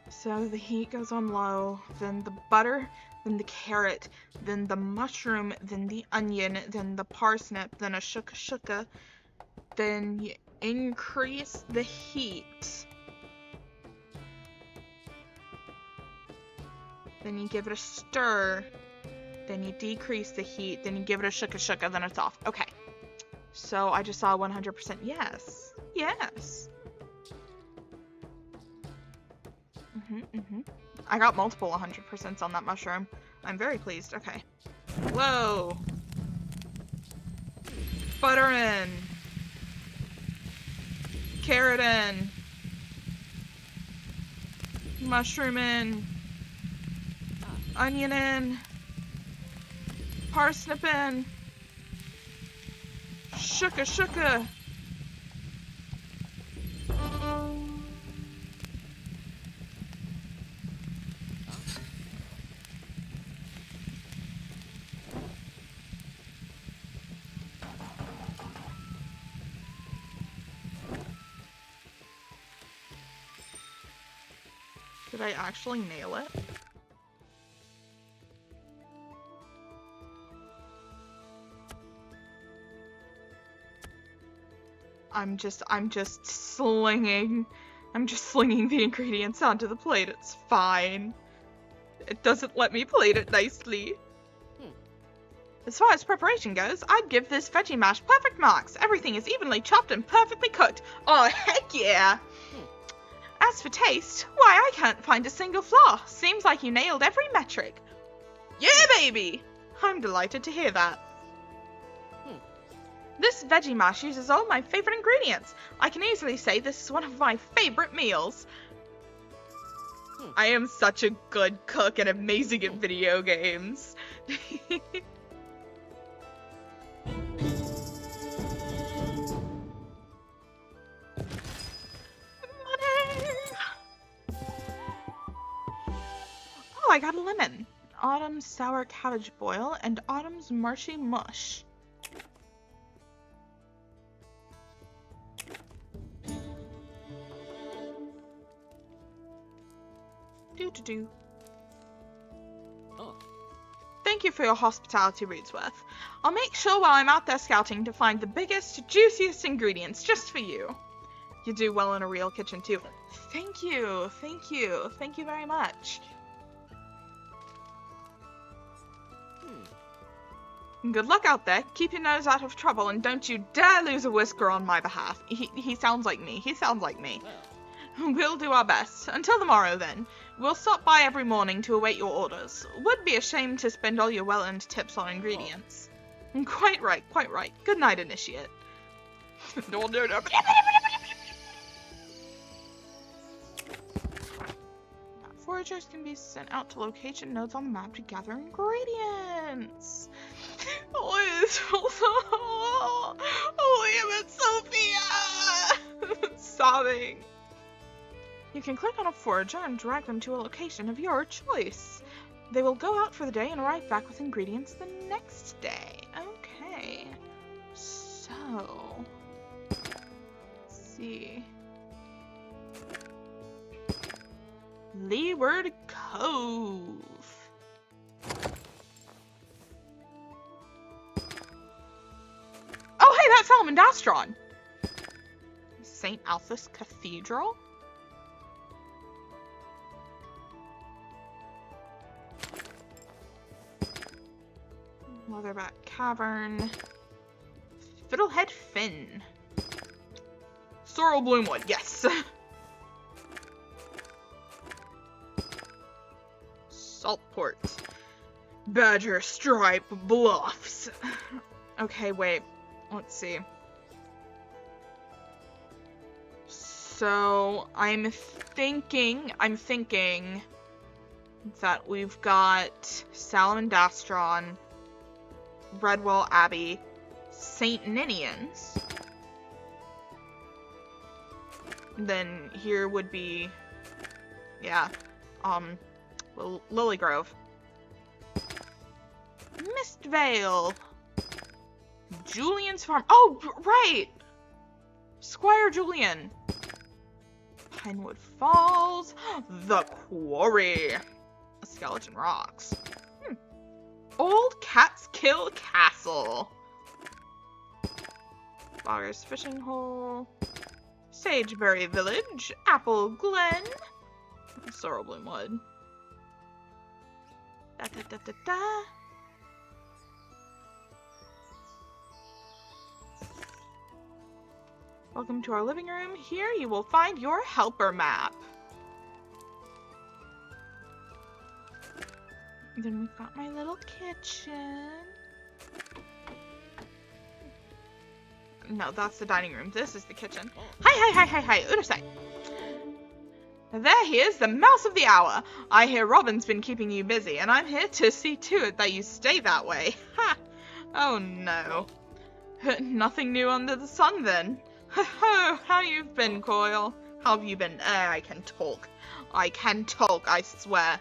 So the heat goes on low, then the butter, then the carrot, then the mushroom, then the onion, then the parsnip, then a shuka, then you increase the heat. Then you give it a stir, then you decrease the heat, then you give it a shuka, then it's off. Okay. So I just saw 100% yes. Yes. I got multiple 100% on that mushroom. I'm very pleased. Okay. Whoa. Butter in. Carrot in. Mushroom in. Onion in. Parsnip in. Shuka. Did I actually nail it? I'm just slinging the ingredients onto the plate. It's fine. It doesn't let me plate it nicely. As far as preparation goes, I'd give this veggie mash perfect marks. Everything is evenly chopped and perfectly cooked. Oh, heck yeah! As for taste, why, I can't find a single flaw. Seems like you nailed every metric. Yeah, baby! I'm delighted to hear that. This veggie mash uses all my favorite ingredients. I can easily say this is one of my favorite meals. I am such a good cook and amazing at video games. Oh, I got a lemon. Autumn's sour cabbage boil and Autumn's marshy mush. Do. Oh. Thank you for your hospitality, Roodsworth. I'll make sure while I'm out there scouting to find the biggest, juiciest ingredients just for you. You do well in a real kitchen, too. Thank you, thank you, thank you very much. Good luck out there. Keep your nose out of trouble, and don't you dare lose a whisker on my behalf. He sounds like me. He sounds like me. Well. We'll do our best. Until tomorrow, then. We'll stop by every morning to await your orders. Would be a shame to spend all your well-earned tips on ingredients. Quite right, quite right. Good night, Initiate. No. Foragers can be sent out to location nodes on the map to gather ingredients. Liam and Sophia! Sobbing. You can click on a forager and drag them to a location of your choice. They will go out for the day and arrive back with ingredients the next day. Okay. So, let's see. Leeward Cove. Oh, hey, that's Salamandastron. St. Alphys Cathedral? Leatherback Cavern. Fiddlehead Finn. Sorrel Bloomwood, yes. Saltport. Badger Stripe Bluffs. Okay, wait. Let's see. So, I'm thinking that we've got Salamandastron, Redwall Abbey, St. Ninian's. Then here would be, yeah, Lily Grove. Mistvale. Julian's Farm. Oh, right! Squire Julian. Pinewood Falls. The Quarry. Skeleton Rocks. Old Catskill Castle. Bogger's Fishing Hole. Sageberry Village. Apple Glen. Sorrel Bloomwood. Da-da-da-da-da. Welcome to our living room. Here you will find your helper map. Then we've got my little kitchen. No, that's the dining room. This is the kitchen. Hi, Urusai. There he is, the mouse of the hour. I hear Robin's been keeping you busy, and I'm here to see to it that you stay that way. Ha! Oh no. Nothing new under the sun then. Ho, how you've been, Coil? How have you been? I can talk, I swear.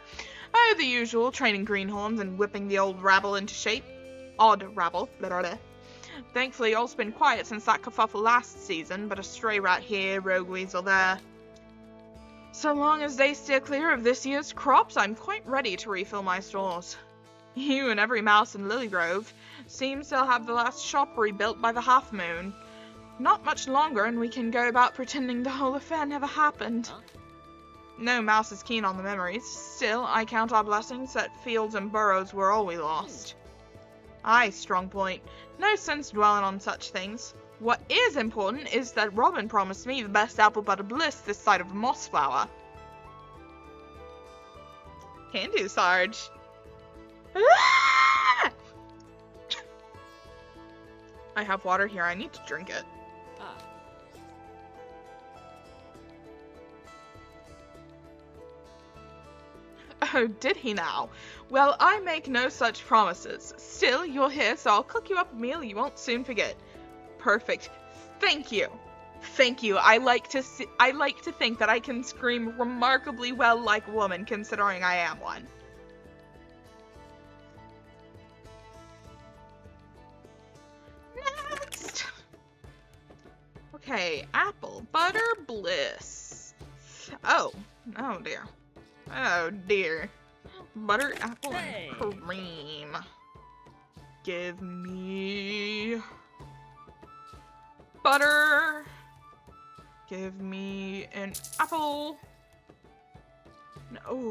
Oh, the usual, training greenhorns and whipping the old rabble into shape. Odd rabble, literally. Thankfully, all's been quiet since that kerfuffle last season, but a stray rat here, rogue weasel there. So long as they steer clear of this year's crops, I'm quite ready to refill my stores. You and every mouse in Lilygrove seems they'll have the last shop rebuilt by the half moon. Not much longer, and we can go about pretending the whole affair never happened. Huh? No mouse is keen on the memories. Still, I count our blessings that fields and burrows were all we lost. Aye, strong point. No sense dwelling on such things. What is important is that Robin promised me the best apple butter bliss this side of the moss flower. Can do, Sarge. I have water here. I need to drink it. Ah. Oh, did he now? Well, I make no such promises. Still, you're here, so I'll cook you up a meal you won't soon forget. Perfect. Thank you. Thank you. I like to think that I can scream remarkably well like a woman, considering I am one. Next. Okay, apple butter bliss. Oh dear. Oh dear. Butter, apple, and cream. Give me butter. Give me an apple. No.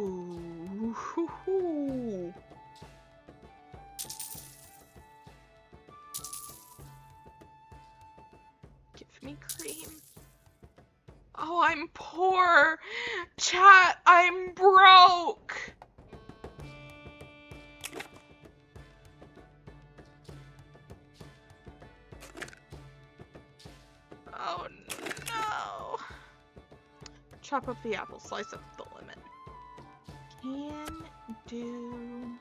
Give me cream. Oh, I'm poor. Chat, I'm broke. Oh no. Chop up the apple, slice up the lemon. Can do.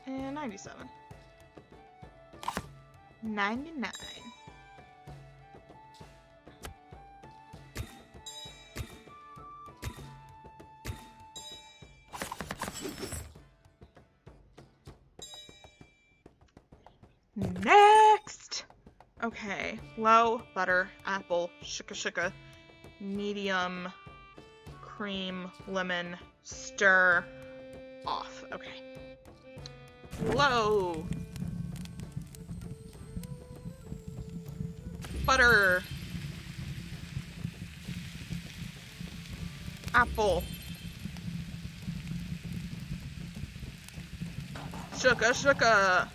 And 97. 99. Next! Okay, low, butter, apple, shuka, medium, cream, lemon, stir, off. Okay. Low. Butter. Apple. Shuka.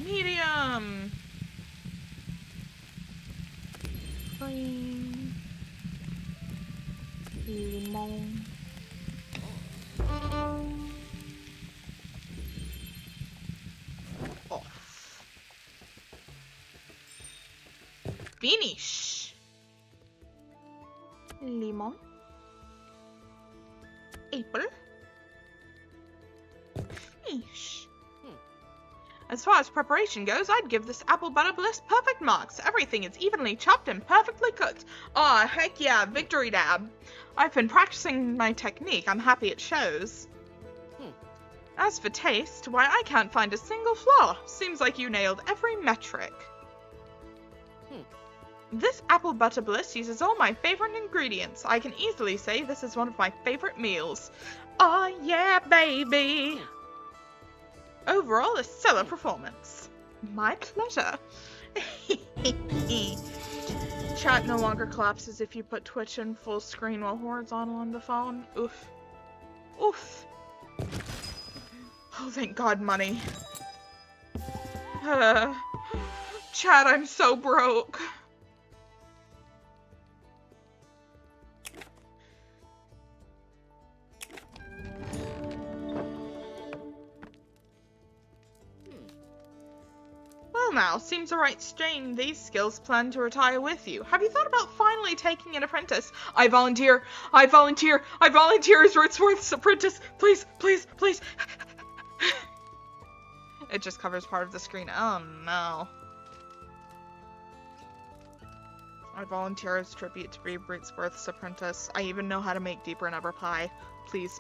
Medium. Cream. Lemon. Off. Finish. Lemon. Apple. Finish. As far as preparation goes, I'd give this apple butter bliss perfect marks. Everything is evenly chopped and perfectly cooked. Aw, heck yeah, victory dab. I've been practicing my technique. I'm happy it shows. As for taste, why, I can't find a single flaw. Seems like you nailed every metric. This apple butter bliss uses all my favorite ingredients. I can easily say this is one of my favorite meals. Oh yeah, baby! Overall, a stellar performance. My pleasure. Chat no longer collapses if you put Twitch in full screen while horizontal on the phone. Oof. Oof. Oh, thank God, money. Chat, I'm so broke. Well now, seems a right strain these skills plan to retire with you. Have you thought about finally taking an apprentice? I volunteer as Wordsworth's apprentice. Please. It just covers part of the screen. Oh no. I volunteer as tribute to be Wordsworth's apprentice. I even know how to make deeper and ever pie. Please.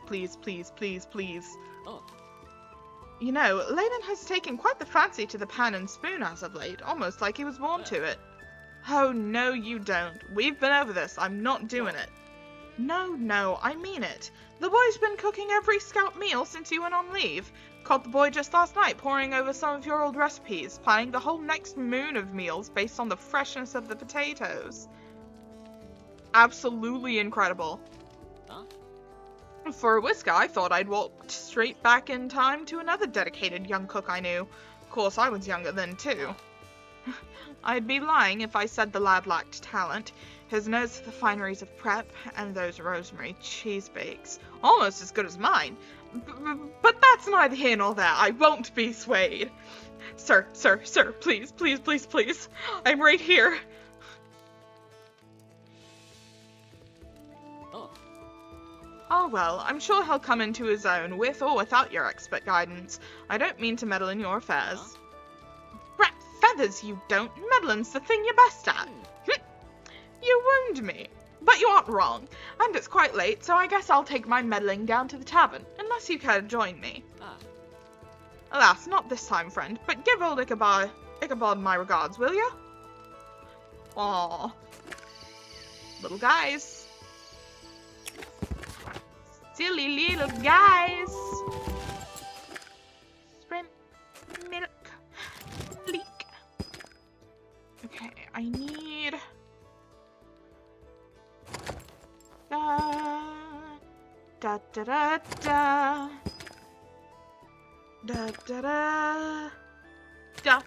Oh. You know, Layden has taken quite the fancy to the pan and spoon as of late, almost like he was born to it. Oh, no you don't. We've been over this. I'm not doing it. No, I mean it. The boy's been cooking every scout meal since you went on leave. Caught the boy just last night poring over some of your old recipes, planning the whole next moon of meals based on the freshness of the potatoes. Absolutely incredible. For a whisker, I thought I'd walked straight back in time to another dedicated young cook I knew. Of course, I was younger then, too. I'd be lying if I said the lad lacked talent. His nose for the fineries of prep, and those rosemary cheese bakes. Almost as good as mine. But that's neither here nor there. I won't be swayed. Sir, please, please, please, please. I'm right here. Oh. Oh well, I'm sure he'll come into his own, with or without your expert guidance. I don't mean to meddle in your affairs. Rat feathers, you don't. Meddling's the thing you're best at. You wound me. But you aren't wrong. And it's quite late, so I guess I'll take my meddling down to the tavern, unless you care to join me. Ah. Alas, not this time, friend, but give old Ichabod my regards, will ya? Aw. Little guys. Silly little guys. Shrimp, milk, leek. Okay, I need... Da da da da da da da da da.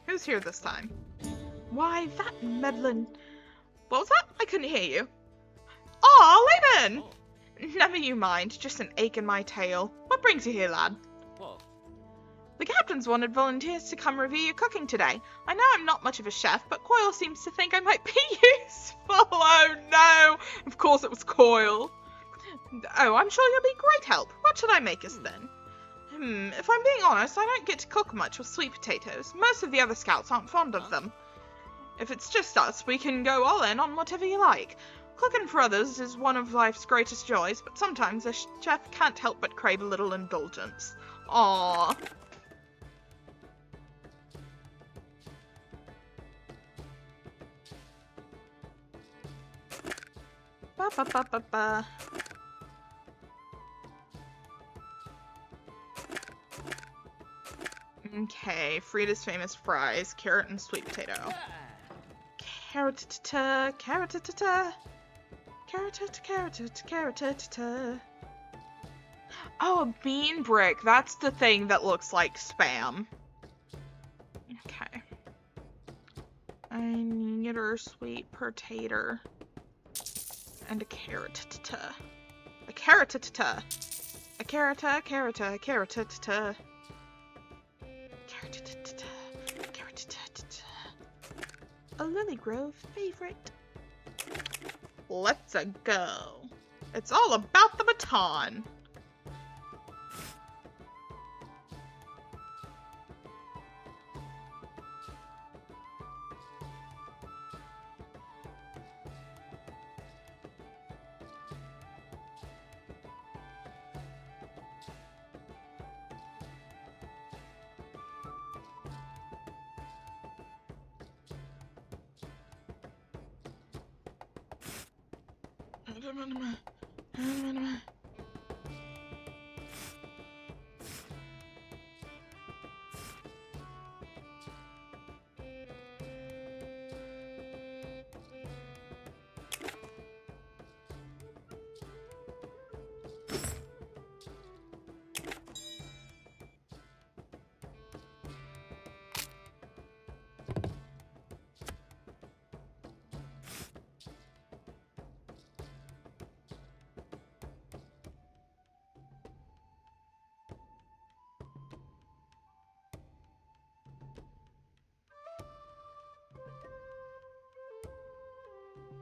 Who's here this time? Why, that meddlin'... What was that? I couldn't hear you. Aw, Laban! Oh. Never you mind, just an ache in my tail. What brings you here, lad? Whoa. The captain's wanted volunteers to come review your cooking today. I know I'm not much of a chef, but Coyle seems to think I might be useful. Oh no! Of course it was Coyle. Oh, I'm sure you'll be great help. What should I make us then? If I'm being honest, I don't get to cook much with sweet potatoes. Most of the other scouts aren't fond of them. If it's just us, we can go all in on whatever you like. Cooking for others is one of life's greatest joys, but sometimes a chef can't help but crave a little indulgence. Aww. Ba ba ba ba ba. Okay, Frida's famous fries, carrot and sweet potato. Carrot-ta-ta, carrot-ta-ta, carrot-ta-ta, carrot-ta-ta, carrot-ta-ta. Oh, a bean brick. That's the thing that looks like spam. Okay. I need a sweet potato. And a carrot-ta-ta. A carrot-ta-ta. A carrot-ta, carrot-ta, carrot-ta-ta. A Lily Grove favorite. Let's go. It's all about the baton.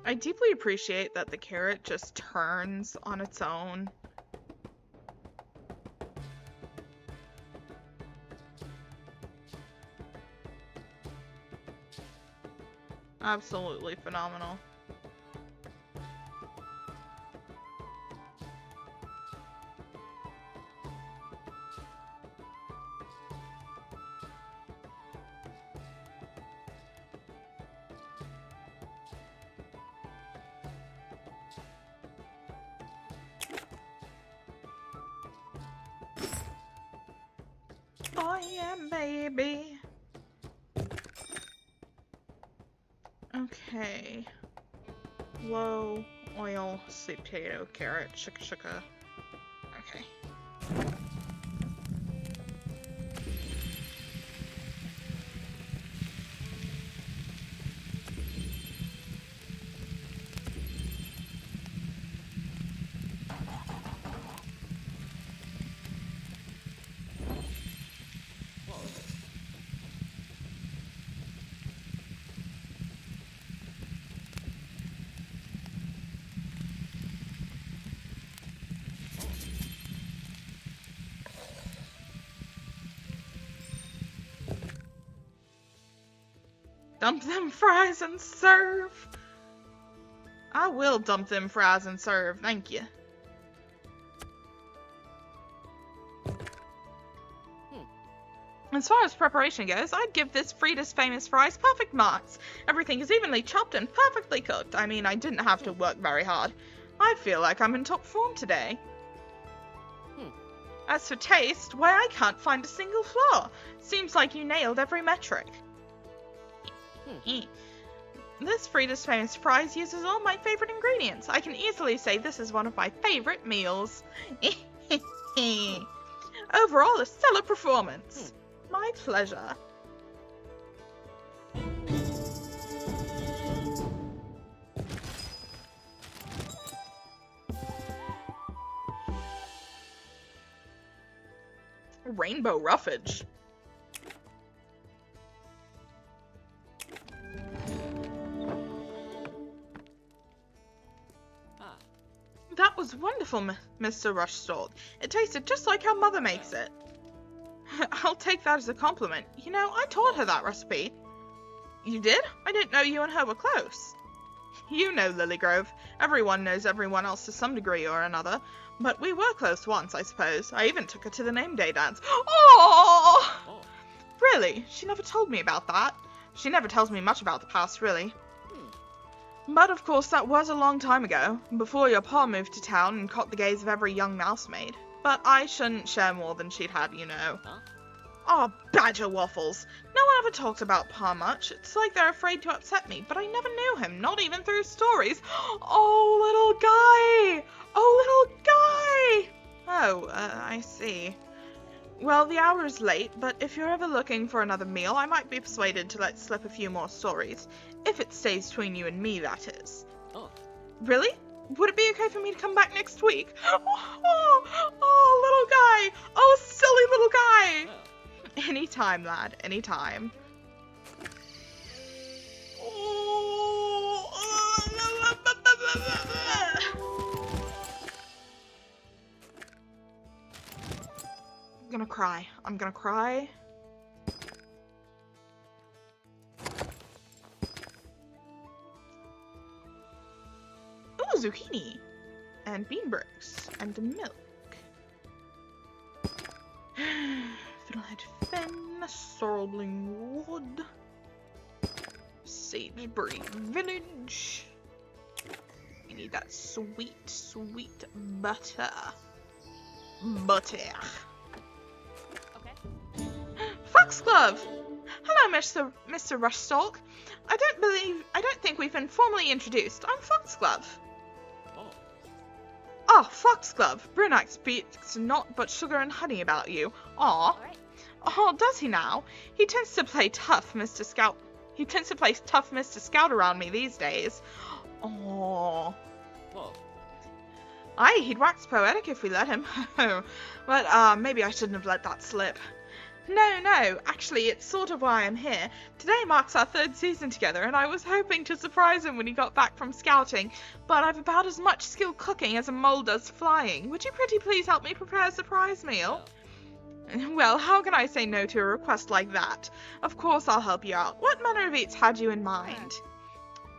I deeply appreciate that the carrot just turns on its own. Absolutely phenomenal. Oh yeah, baby. Okay. Low oil, sweet potato, carrot, shuka shuka. Okay. Whoa. Dump them fries and serve. I will dump them fries and serve, thank you. As far as preparation goes, I'd give this Frida's Famous Fries perfect marks. Everything is evenly chopped and perfectly cooked. I mean, I didn't have to work very hard. I feel like I'm in top form today. As for taste, why, I can't find a single flaw. Seems like you nailed every metric. This Frida's Famous Fries uses all my favorite ingredients. I can easily say this is one of my favorite meals. Overall, a stellar performance. My pleasure. Rainbow Roughage. That was wonderful, Mr. Rushstalt. It tasted just like how Mother makes it. I'll take that as a compliment. You know, I taught her that recipe. You did? I didn't know you and her were close. You know, Lilygrove. Everyone knows everyone else to some degree or another. But we were close once, I suppose. I even took her to the name day dance. Oh! Really? She never told me about that. She never tells me much about the past, really. But of course that was a long time ago, before your pa moved to town and caught the gaze of every young mousemaid. But I shouldn't share more than she'd had, you know. Oh, badger waffles. No one ever talks about pa much. It's like they're afraid to upset me, but I never knew him, not even through stories. Oh, little guy! Oh, little guy! Oh, I see. Well, the hour is late, but if you're ever looking for another meal, I might be persuaded to let slip a few more stories. If it stays between you and me, that is. Oh. Really? Would it be okay for me to come back next week? Oh, little guy! Oh, silly little guy! Oh. Anytime, lad. Anytime. I'm gonna cry. I'm gonna cry. Ooh, zucchini. And bean bricks. And milk. Fiddlehead Fen. Sorrelbloom Wood. Sageberry Village. You need that sweet, sweet butter. Butter. Okay. Foxglove! Hello, Mr. Rushstalk. I don't think we've been formally introduced. I'm Foxglove. Oh. Ah, Foxglove. Brunax speaks not but sugar and honey about you. Aw. All right. Oh, does he now? He tends to play tough, Mr. Scout. He tends to play tough Mr. Scout around me these days. Oh. Whoa. Aye, he'd wax poetic if we let him. But, maybe I shouldn't have let that slip. No, actually, it's sort of why I'm here. Today marks our 3rd season together, and I was hoping to surprise him when he got back from scouting, but I've about as much skill cooking as a mole does flying. Would you pretty please help me prepare a surprise meal? Well, how can I say no to a request like that? Of course I'll help you out. What manner of eats had you in mind?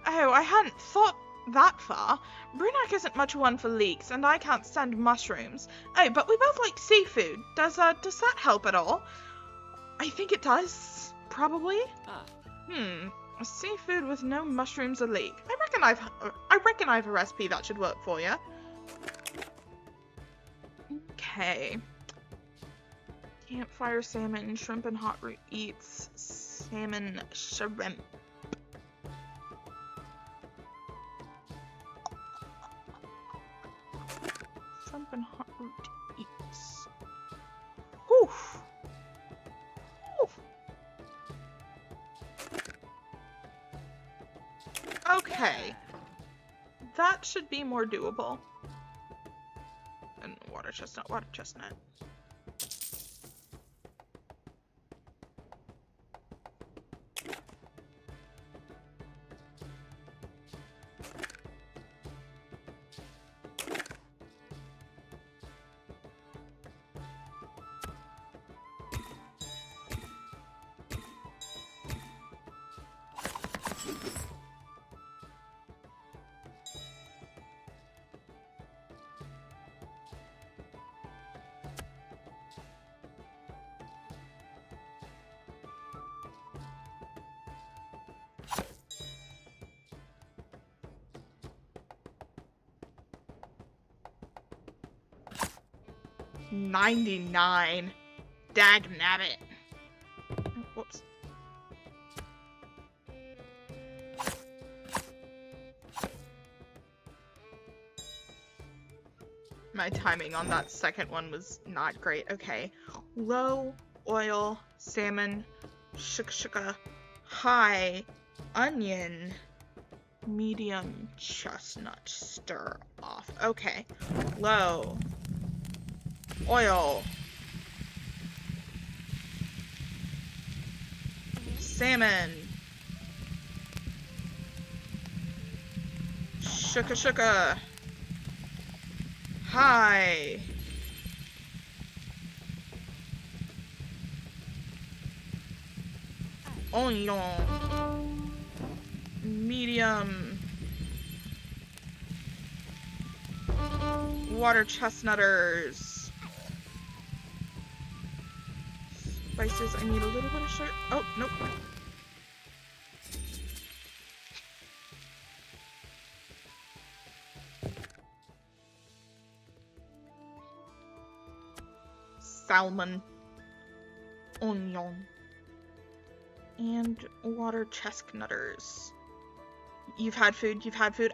Oh, I hadn't thought that far. Brunak isn't much one for leeks, and I can't stand mushrooms. Oh, but we both like seafood. Does that help at all? I think it does. Probably. A seafood with no mushrooms or leek. I reckon I have a recipe that should work for you. Okay. Campfire salmon, shrimp and hot root eats, salmon shrimp. something hot to eat. Whew. Whew. Okay. That should be more doable. And water chestnut, water chestnut. $99. Dagnabbit. Whoops. My timing on that second one was not great. Okay. Low oil, salmon, shuka, high onion, medium chestnut, stir off. Okay. Low oil, salmon, shuka, high, onion, medium, water chestnutters. Spices, I need a little bit of sugar. Oh, nope. Salmon. Onion. And water chestnutters. You've had food,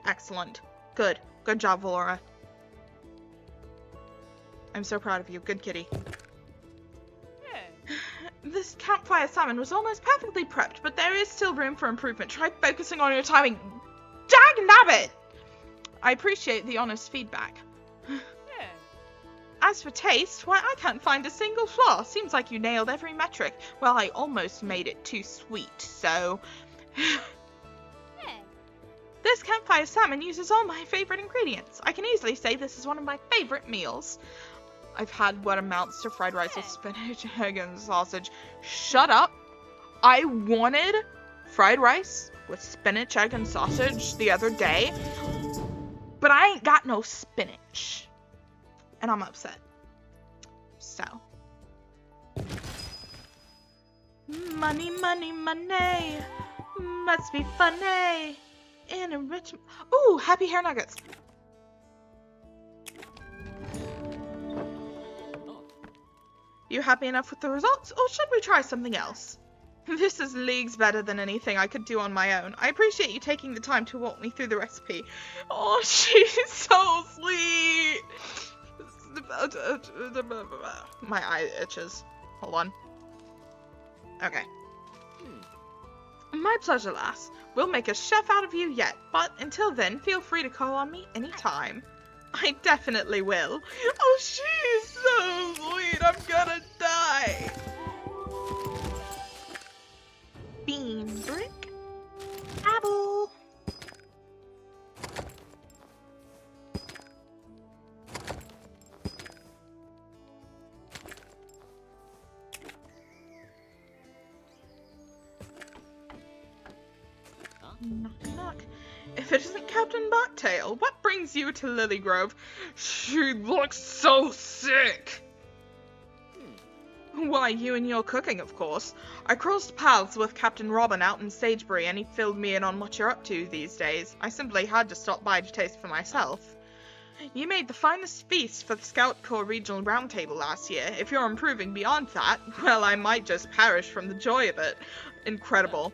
excellent. Good. Good job, Valora. I'm so proud of you. Good kitty. This campfire salmon was almost perfectly prepped, but there is still room for improvement. Try focusing on your timing. Dagnabbit! I appreciate the honest feedback. As for taste, why, I can't find a single flaw. Seems like you nailed every metric. Well, I almost made it too sweet, so... This campfire salmon uses all my favorite ingredients. I can easily say this is one of my favorite meals. I've had what amounts to fried rice with spinach, egg, and sausage. Shut up. I wanted fried rice with spinach, egg, and sausage the other day, but I ain't got no spinach. And I'm upset. So. Money, money, money. Must be funny. In a rich... Ooh, happy hair nuggets. You happy enough with the results, or should we try something else? This is leagues better than anything I could do on my own. I appreciate you taking the time to walk me through the recipe. Oh, she's so sweet. My eye itches. Hold on. Okay. My pleasure, lass. We'll make a chef out of you yet, but until then, feel free to call on me anytime. I definitely will. Oh, she's so sweet. I'm gonna die. Bean brick. Apple. Knock, knock. If it isn't Captain Bucktail, what brings you to Lilygrove? She looks so sick. Why, you and your cooking, of course. I crossed paths with Captain Robin out in Sagebury, and he filled me in on what you're up to these days. I simply had to stop by to taste for myself. You made the finest feast for the Scout Corps Regional Roundtable last year. If you're improving beyond that, well, I might just perish from the joy of it. Incredible.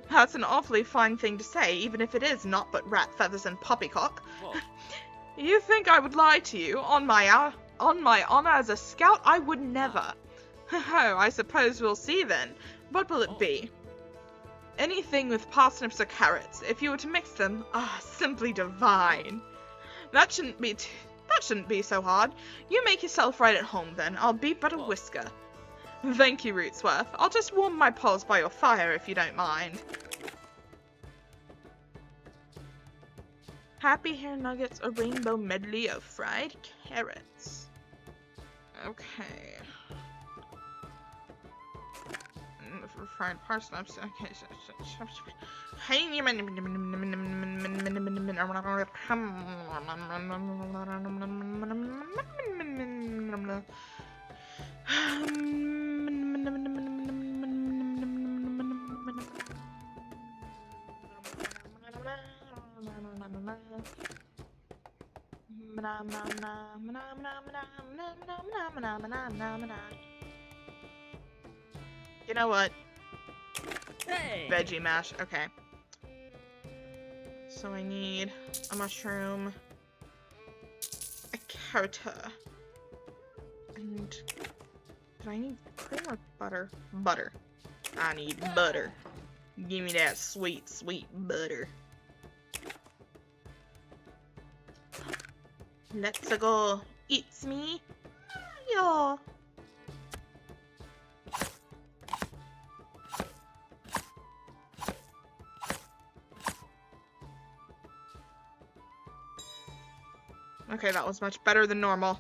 That's an awfully fine thing to say, even if it is not but rat feathers and poppycock. You think I would lie to you? On my honor as a scout, I would never. Oh, I suppose we'll see then. What will it be? Anything with parsnips or carrots. If you were to mix them, simply divine. That shouldn't be so hard. You make yourself right at home then. I'll be but a whisker. Thank you, Rootsworth. I'll just warm my paws by your fire if you don't mind. Happy hair nuggets, a rainbow medley of fried carrots. Okay. For fried parsnips. Okay. You know what? Hey! Veggie mash. Okay. So I need a mushroom, a carrot, and do I need cream or butter? Butter. I need butter. Give me that sweet, sweet butter. Let's go. It's me, Mario. Okay, that was much better than normal.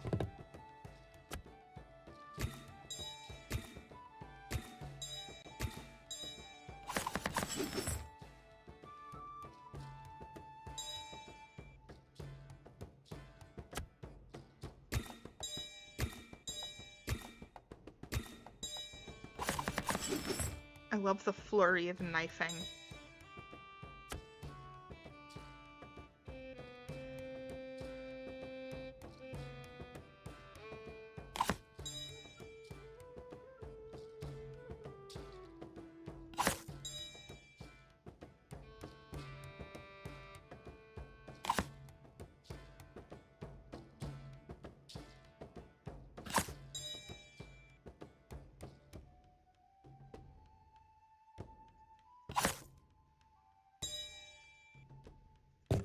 I love the flurry of knifing.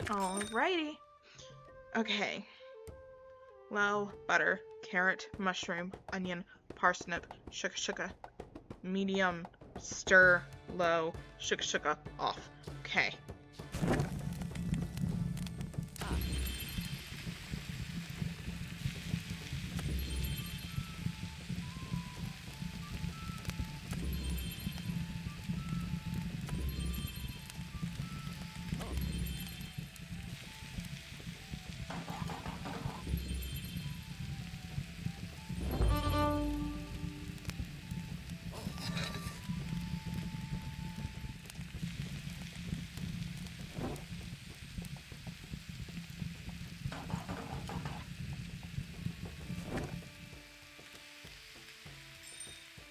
Alrighty. Okay. Low, butter, carrot, mushroom, onion, parsnip, shuka. Medium, stir, low, shuka, off. Okay.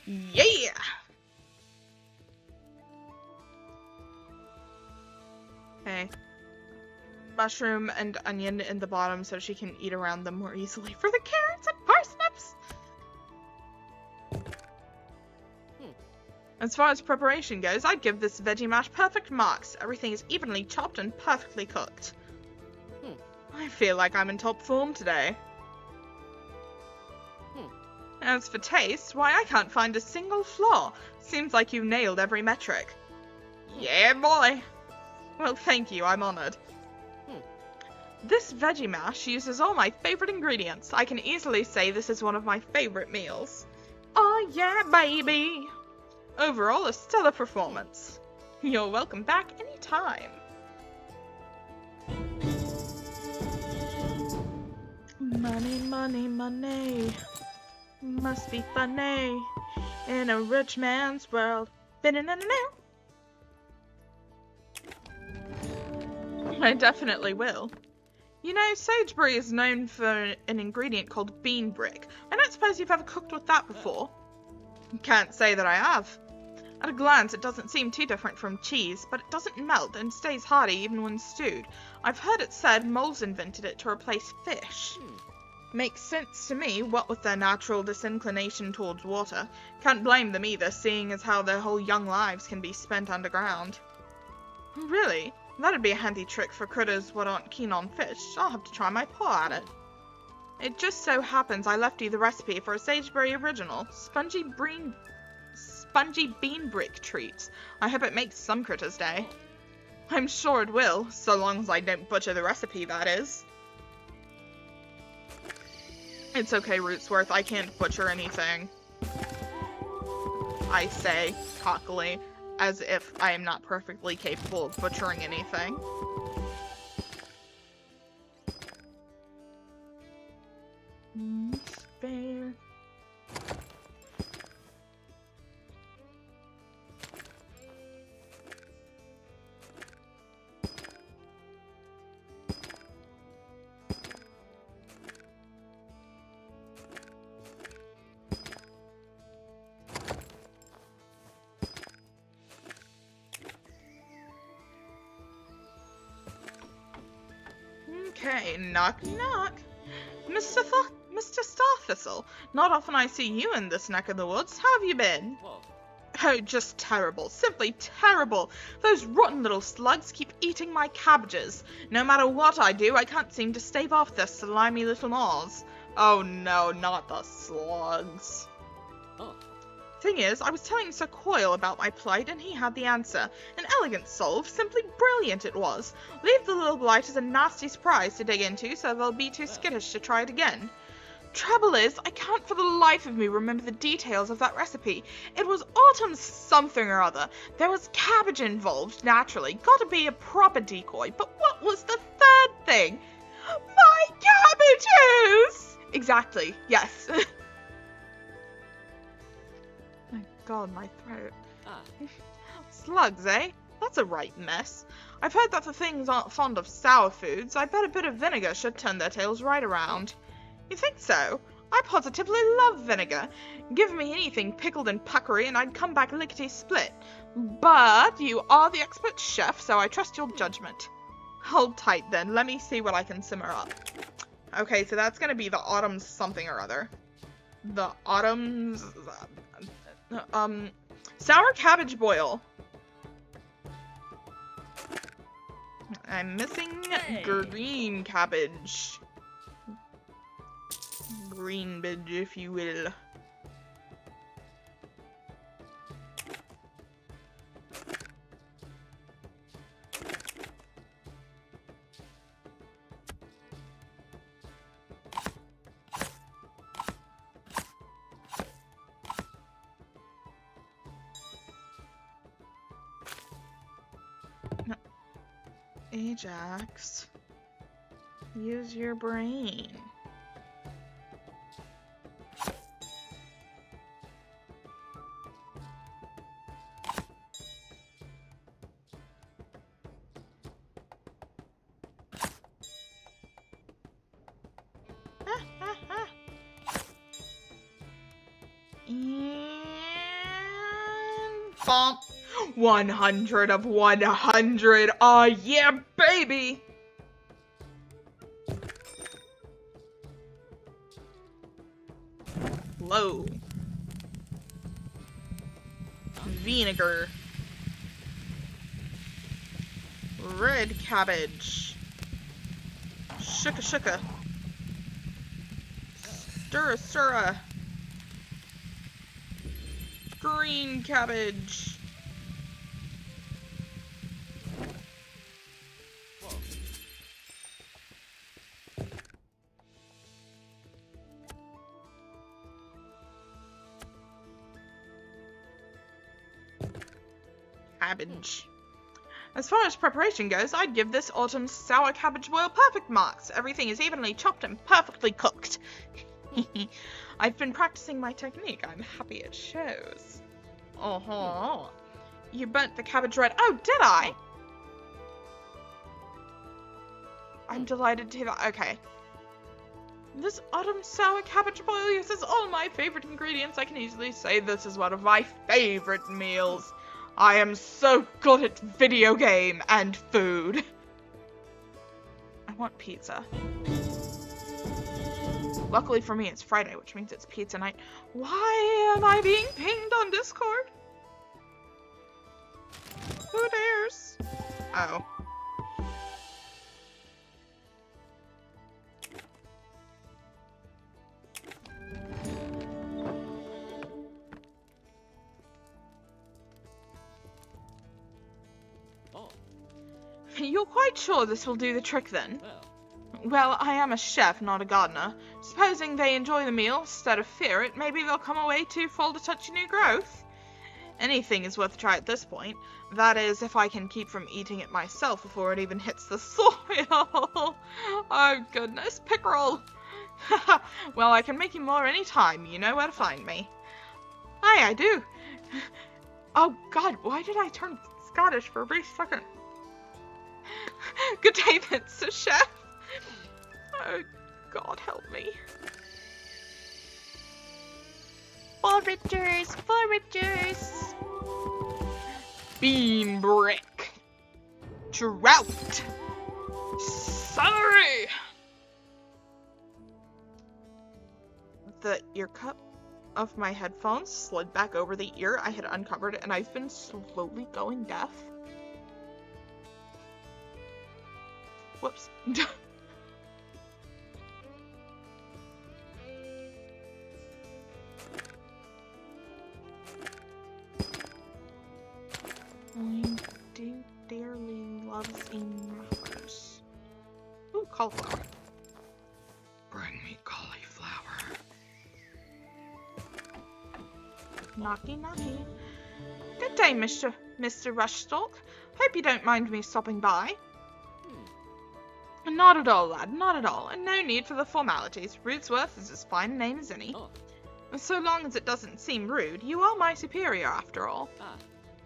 Yeah! Okay. Mushroom and onion in the bottom so she can eat around them more easily for the carrots and parsnips! As far as preparation goes, I'd give this veggie mash perfect marks. Everything is evenly chopped and perfectly cooked. I feel like I'm in top form today. As for taste, why I can't find a single flaw. Seems like you nailed every metric. Yeah, boy. Well, thank you, I'm honored. This veggie mash uses all my favorite ingredients. I can easily say this is one of my favorite meals. Oh yeah, baby. Overall, a stellar performance. You're welcome back anytime. Money, money, money. Must be funny in a rich man's world. I definitely will. You know, Sageberry is known for an ingredient called bean brick. I don't suppose you've ever cooked with that before. Can't say that I have. At a glance, it doesn't seem too different from cheese, but it doesn't melt and stays hearty even when stewed. I've heard it said moles invented it to replace fish. Makes sense to me, what with their natural disinclination towards water. Can't blame them either, seeing as how their whole young lives can be spent underground. Really? That'd be a handy trick for critters what aren't keen on fish. I'll have to try my paw at it. It just so happens I left you the recipe for a Sageberry original, spongy bean brick treats. I hope it makes some critters' day. I'm sure it will, so long as I don't butcher the recipe, that is. It's okay, Rootsworth, I can't butcher anything. I say, cockily, as if I am not perfectly capable of butchering anything. Fair. Okay, knock knock. Mr. Starthistle, not often I see you in this neck of the woods. How have you been? Whoa. Oh, just terrible. Simply terrible. Those rotten little slugs keep eating my cabbages. No matter what I do, I can't seem to stave off their slimy little maws. Oh no, not the slugs. Oh. Thing is, I was telling Sir Coyle about my plight, and he had the answer. An elegant solve, simply brilliant it was. Leave the little blight as a nasty surprise to dig into, so they'll be too skittish to try it again. Trouble is, I can't for the life of me remember the details of that recipe. It was autumn something or other. There was cabbage involved, naturally. Gotta be a proper decoy. But what was the third thing? My cabbages! Exactly, yes. My god, my throat. Ah. Slugs, eh? That's a right mess. I've heard that the things aren't fond of sour foods. I bet a bit of vinegar should turn their tails right around. You think so? I positively love vinegar. Give me anything pickled and puckery and I'd come back lickety-split. But you are the expert chef, so I trust your judgment. Hold tight then, let me see what I can simmer up. Okay, so that's gonna be the autumn something or other. The autumn's... sour cabbage boil. I'm missing green cabbage. Green bidge, if you will. Ajax, use your brain. And bump. 100 of 100. Aw, yeah, baby. Low. Vinegar. Red cabbage. Shuka shuka. Stirra stirra. Green cabbage. Cabbage. As far as preparation goes, I'd give this autumn's sour cabbage boil perfect marks. Everything is evenly chopped and perfectly cooked. I've been practicing my technique. I'm happy it shows. Uh-huh. You burnt the cabbage red. Oh, did I? I'm delighted to hear that. Okay. This autumn sour cabbage boil uses all my favorite ingredients. I can easily say this is one of my favorite meals. I am so good at video game and food. I want pizza. Luckily for me, it's Friday, which means it's pizza night. Why am I being pinged on Discord? Who dares? Oh. You're quite sure this will do the trick then? Well, I am a chef, not a gardener. Supposing they enjoy the meal instead of fear it, maybe they'll come away too full to touch new growth. Anything is worth a try at this point. That is, if I can keep from eating it myself before it even hits the soil. Oh goodness, pickerel. Well, I can make you more any time. You know where to find me. Aye, I do. Oh god, why did I turn Scottish for a brief second? Good day, Mr. Chef. Oh, God help me. Foragers, foragers. Bean brick. Trout. Celery. The ear cup of my headphones slid back over the ear I had uncovered, and I've been slowly going deaf. Whoops. I do dearly love flowers. Ooh, cauliflower. Bring me cauliflower. Knocky, knocky. Good day, Mr. Rushstalk. Hope you don't mind me stopping by. Not at all, lad, not at all, and no need for the formalities. Rootsworth is as fine a name as any. Oh. So long as it doesn't seem rude, you are my superior after all.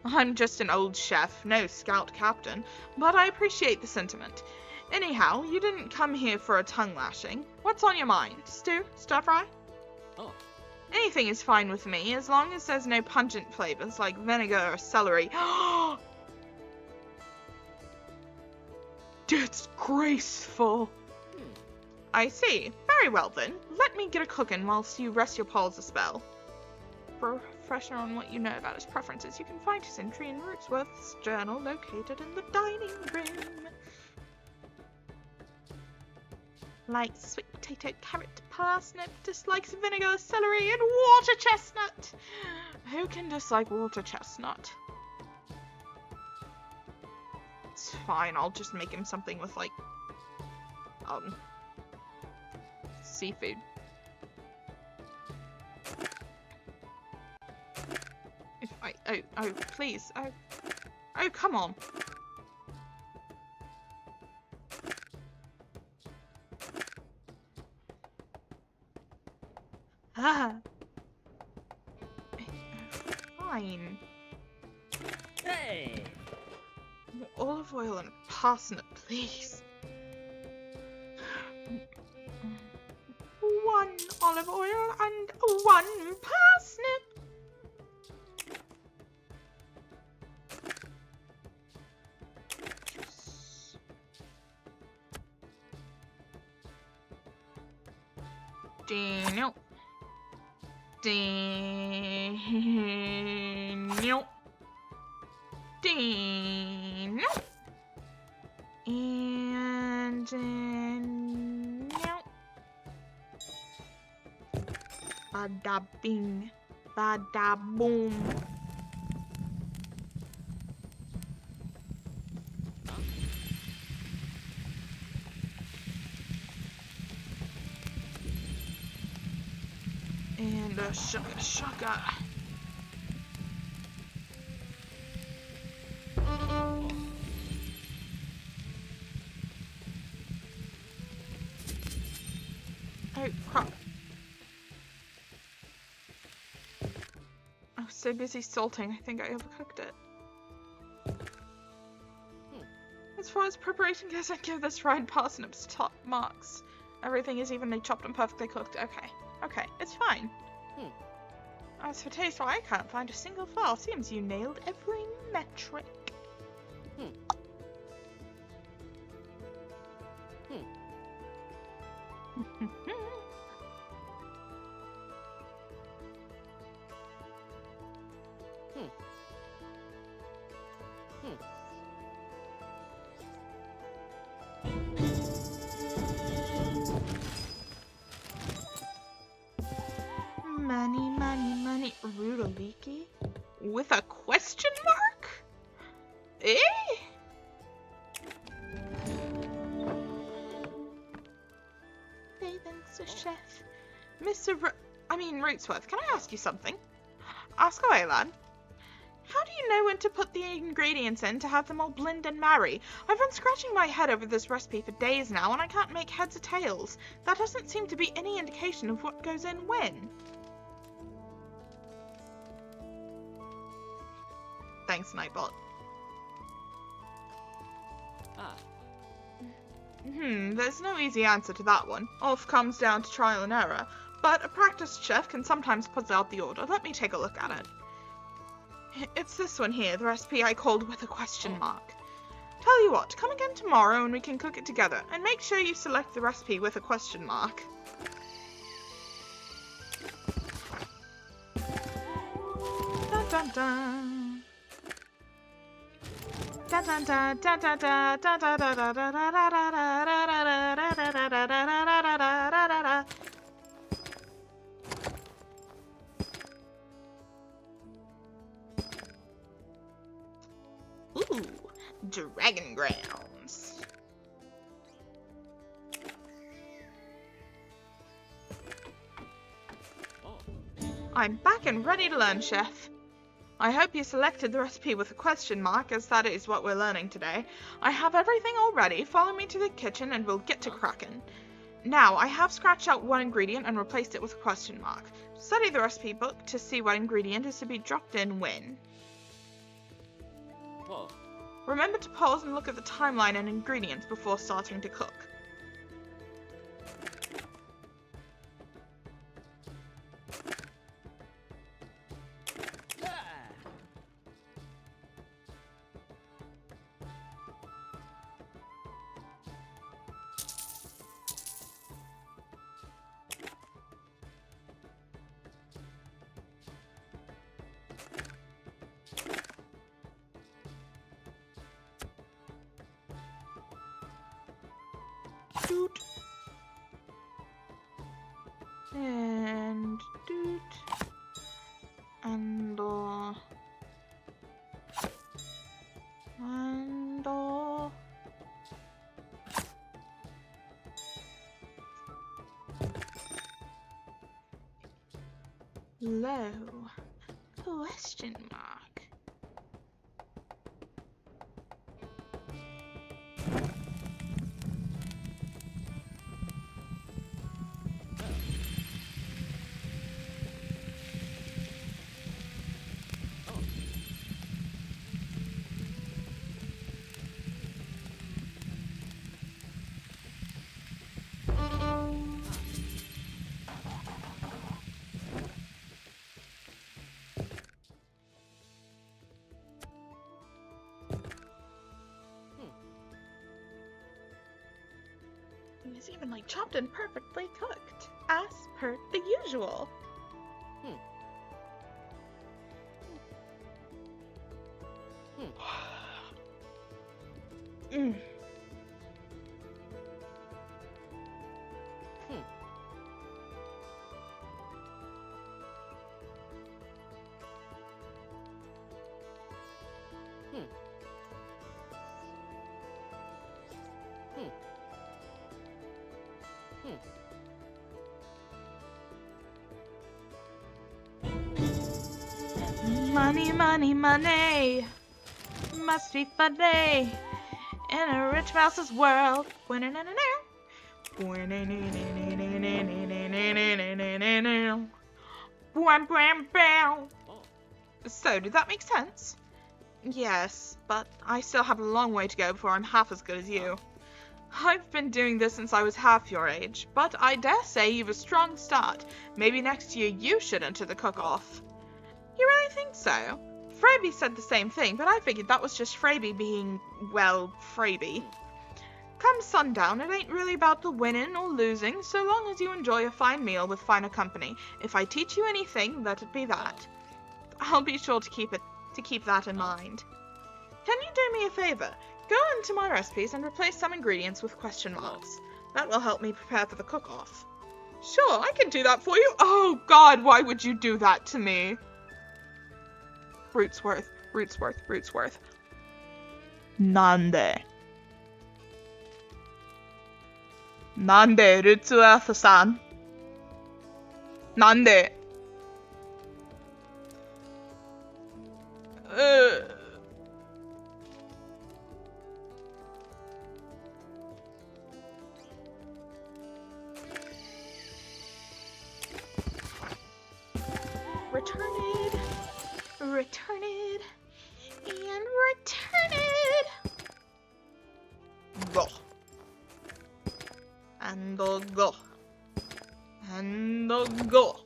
I'm just an old chef, no scout captain, but I appreciate the sentiment. Anyhow, you didn't come here for a tongue lashing. What's on your mind? Stew? Stir fry? Oh. Anything is fine with me, as long as there's no pungent flavors like vinegar or celery. It's graceful. I see. Very well then. Let me get a cookin' whilst you rest your paws a spell. For a refresher on what you know about his preferences, you can find his entry in Rootsworth's journal located in the dining room. Likes sweet potato, carrot, parsnip, dislikes vinegar, celery, and water chestnut. Who can dislike water chestnut? It's fine, I'll just make him something with, like, seafood. If oh, please, oh, come on. Ah. Fine. Hey! Olive oil and parsnip, please. 1 olive oil and 1 parsnip. Daniel. Daniel. Daniel. And Daniel. Bada bing. Bada boom. And sugar, sugar. Oh, crap. I was so busy salting, I think I overcooked it. As far as preparation goes, I'd give this fried parsnips top marks. Everything is evenly chopped and perfectly cooked. Okay. Okay, it's fine. As for taste, well, I can't find a single flaw. Seems you nailed every metric. Money, Rudaliki? With a question mark? Eh? Thanks, chef. Mr. Rootsworth, can I ask you something? Ask away, lad. How do you know when to put the ingredients in to have them all blend and marry? I've been scratching my head over this recipe for days now, and I can't make heads or tails. That doesn't seem to be any indication of what goes in when. Thanks, Nightbot. There's no easy answer to that one. All comes down to trial and error. But a practiced chef can sometimes puzzle out the order. Let me take a look at it. It's this one here, the recipe I called with a question mark. Tell you what, come again tomorrow and we can cook it together. And make sure you select the recipe with a question mark. Dun dun dun. Dun dun dun dun dun dun dun dun dun dun dun dun dun. Ooh, dragon grounds. I'm back and ready to learn, chef. I hope you selected the recipe with a question mark, as that is what we're learning today. I have everything all ready. Follow me to the kitchen and we'll get to cracking. Now, I have scratched out one ingredient and replaced it with a question mark. Study the recipe book to see what ingredient is to be dropped in when. Remember to pause and look at the timeline and ingredients before starting to cook. Doot. And doot. And low question mark. It's evenly chopped and perfectly cooked, as per the usual. Money, money, money, must be funny in a rich mouse's world. So, did that make sense? Yes, but I still have a long way to go before I'm half as good as you. I've been doing this since I was half your age, but I dare say you've a strong start. Maybe next year you should enter the cook-off. You really think so? Freyby said the same thing, but I figured that was just Freyby being, well, Freyby. Come sundown, it ain't really about the winning or losing, so long as you enjoy a fine meal with finer company. If I teach you anything, let it be that. I'll be sure to keep that in mind. Can you do me a favor? Go into my recipes and replace some ingredients with question marks. That will help me prepare for the cook-off. Sure, I can do that for you. Oh, God, why would you do that to me? Rootsworth. Nande, Rootsworth-san. Nande. Return it, and return it. Go. And go. And go.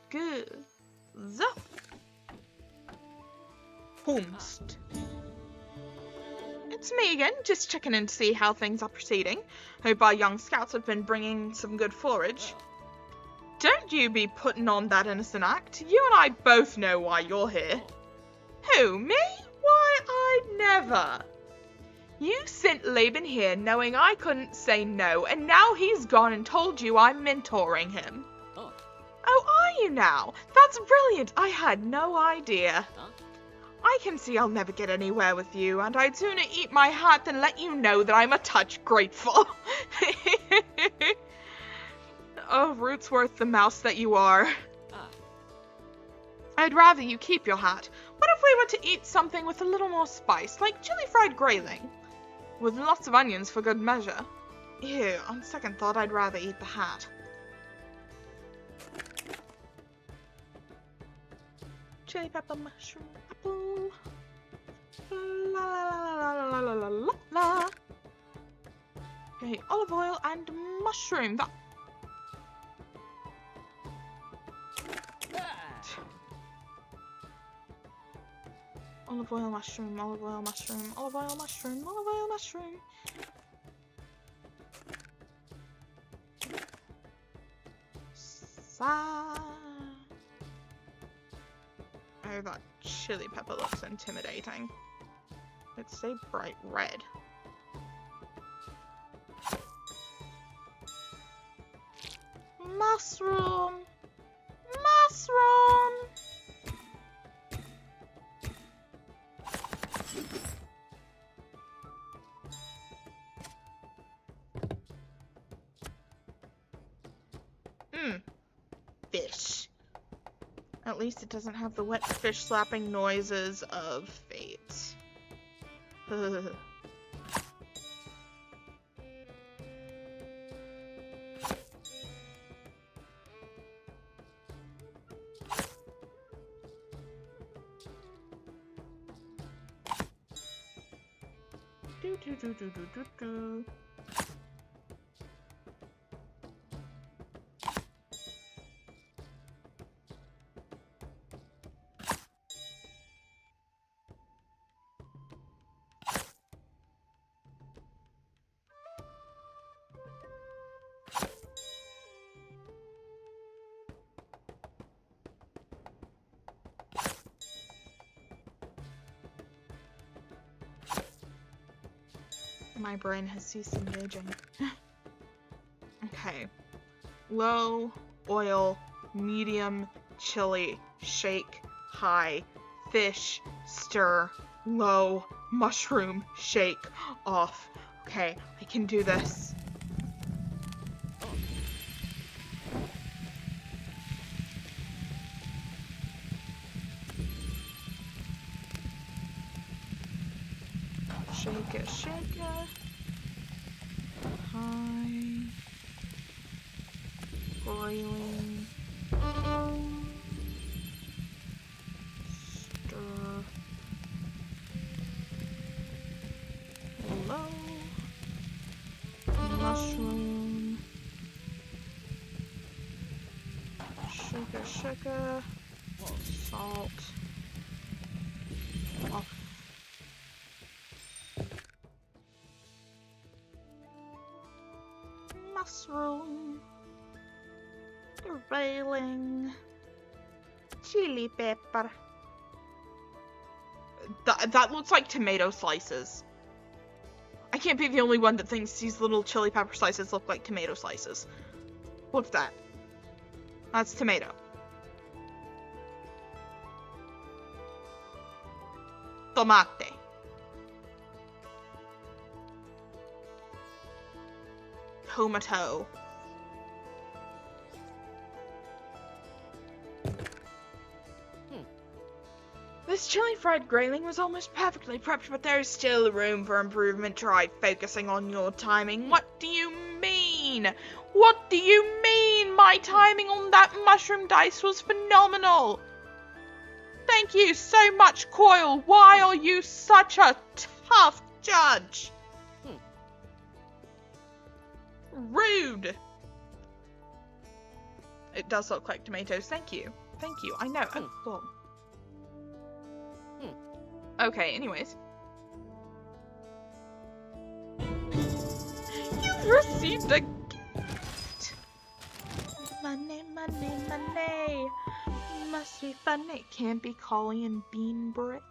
Good. Humst. It's me again, just checking in to see how things are proceeding. Hope our young scouts have been bringing some good forage. Don't you be putting on that innocent act. You and I both know why you're here. Who, me? Why, I'd never. You sent Laban here knowing I couldn't say no, and now he's gone and told you I'm mentoring him. Oh, are you now? That's brilliant. I had no idea. I can see I'll never get anywhere with you, and I'd sooner eat my heart than let you know that I'm a touch grateful. Oh, Rootsworth, the mouse that you are. I'd rather you keep your hat. What if we were to eat something with a little more spice, like chili fried grayling? With lots of onions for good measure. Ew, on second thought, I'd rather eat the hat. Chili pepper, mushroom, apple. La la la la la la la la. Okay, olive oil and mushroom. That. Olive oil, mushroom, olive oil, mushroom, olive oil, mushroom, olive oil, mushroom. Oh, that chili pepper looks intimidating. It's so bright red. Mushroom! Mushroom! Fish. At least it doesn't have the wet fish slapping noises of fate. Do. My brain has ceased engaging. Okay. Low, oil, medium, chili, shake, high, fish, stir, low, mushroom, shake, off. Okay, I can do this. Shake it, shake it. High. Boiling. Stir. Sugar. Salt. Oh. Mushroom. Derailing. Chili pepper. That looks like tomato slices. I can't be the only one that thinks these little chili pepper slices look like tomato slices. What's that? That's tomato. Tomate. Tomato. This chili fried grayling was almost perfectly prepped, but there is still room for improvement. Try focusing on your timing. What do you mean? What do you mean? My timing on that mushroom dice was phenomenal. Thank you so much, Coil. Why are you such a tough judge? Rude. It does look like tomatoes. Thank you. Thank you. I know. Well. Okay, anyways. You've received a gift. Money, money, money. Must be funny. Can't be collie and bean brick.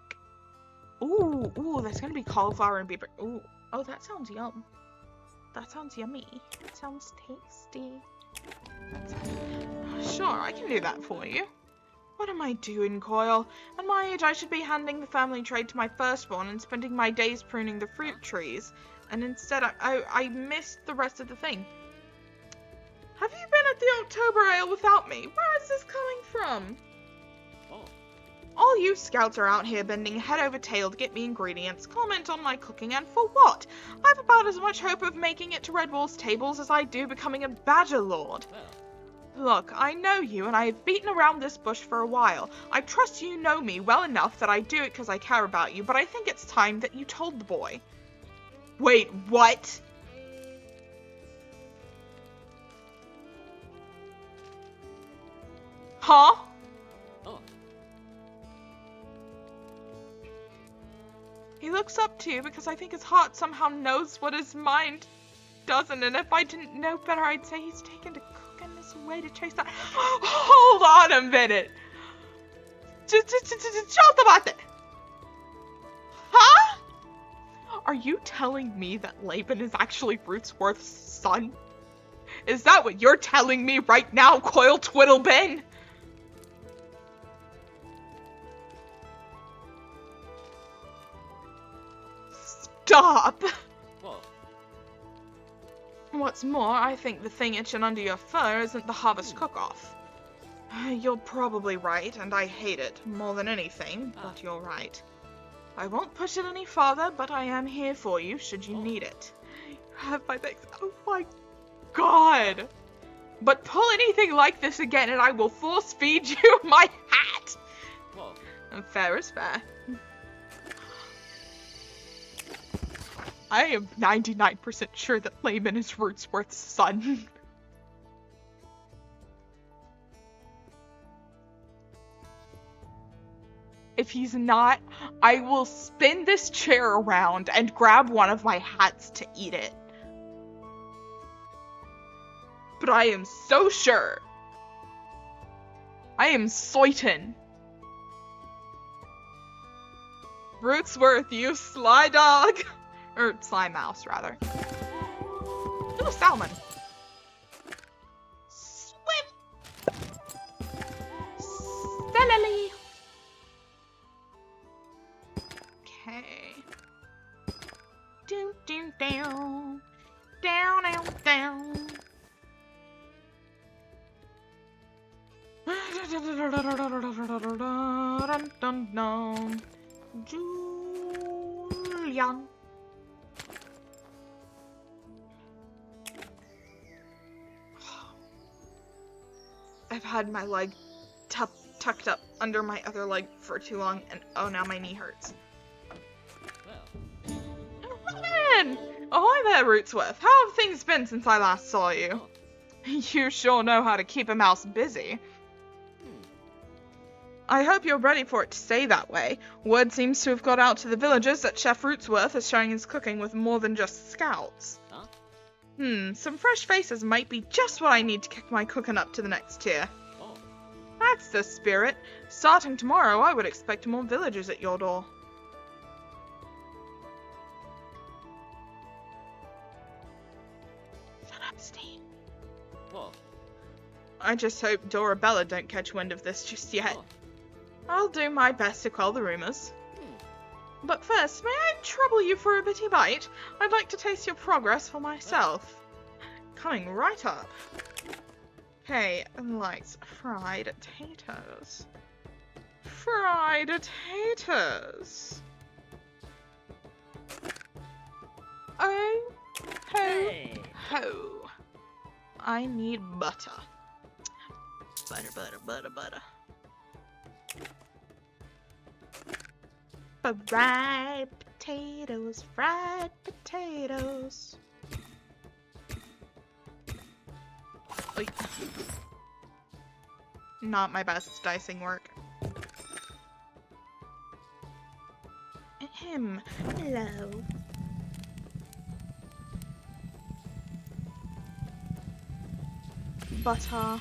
Ooh, that's gonna be cauliflower and bean brick. Ooh, oh, that sounds yum. That sounds yummy. That sounds tasty. Sure, I can do that for you. What am I doing, Coil? At my age, I should be handing the family trade to my firstborn and spending my days pruning the fruit trees. And instead, I missed the rest of the thing. Have you been at the October Ale without me? Where is this coming from? Oh. All you scouts are out here bending head over tail to get me ingredients, comment on my cooking, and for what? I've about as much hope of making it to Red Wolf's tables as I do becoming a Badger Lord. Well. Look, I know you, and I have beaten around this bush for a while. I trust you know me well enough that I do it because I care about you, but I think it's time that you told the boy. Wait, what? Huh? Oh. He looks up to you because I think his heart somehow knows what his mind doesn't, and if I didn't know better, I'd say he's taken to cooking this way to chase that. Hold on a minute. Just about that. Huh? Are you telling me that Laban is actually Rootsworth's son? Is that what you're telling me right now, Coil Twiddlebin? Stop! Whoa. What's more, I think the thing itching under your fur isn't the harvest cook-off. You're probably right, and I hate it more than anything, but you're right. I won't push it any farther, but I am here for you should you need it. You have my thanks. Oh my god! But pull anything like this again and I will force feed you my hat! Whoa. And fair is fair. I am 99% sure that Laban is Rootsworth's son. If he's not, I will spin this chair around and grab one of my hats to eat it. But I am so sure. I am certain. Rootsworth, you sly dog. Or sly mouse, rather. Ooh, salmon. Swim. Celery. Okay. Down, down, down. Down, down, down. Dun, dun, dun. Julian. I've had my leg tucked up under my other leg for too long, and oh, now my knee hurts. Well. Robin! Ahoy there, Rootsworth. How have things been since I last saw you? You sure know how to keep a mouse busy. I hope you're ready for it to stay that way. Word seems to have got out to the villagers that Chef Rootsworth is showing his cooking with more than just scouts. Huh? Some fresh faces might be just what I need to kick my cooking up to the next tier. Oh. That's the spirit. Starting tomorrow, I would expect more villagers at your door. Shut up, Steve. Oh. I just hope Dorabella don't catch wind of this just yet. Oh. I'll do my best to quell the rumors. Hmm. But first, may I trouble you for a bitty bite? I'd like to taste your progress for myself. Coming right up. Okay, likes fried taters. Fried taters. Oh, ho, Hey. ho. I need butter. Butter, butter, butter, butter. Fried potatoes, fried potatoes. Oy. Not my best dicing work. Ahem. Hello. Butter.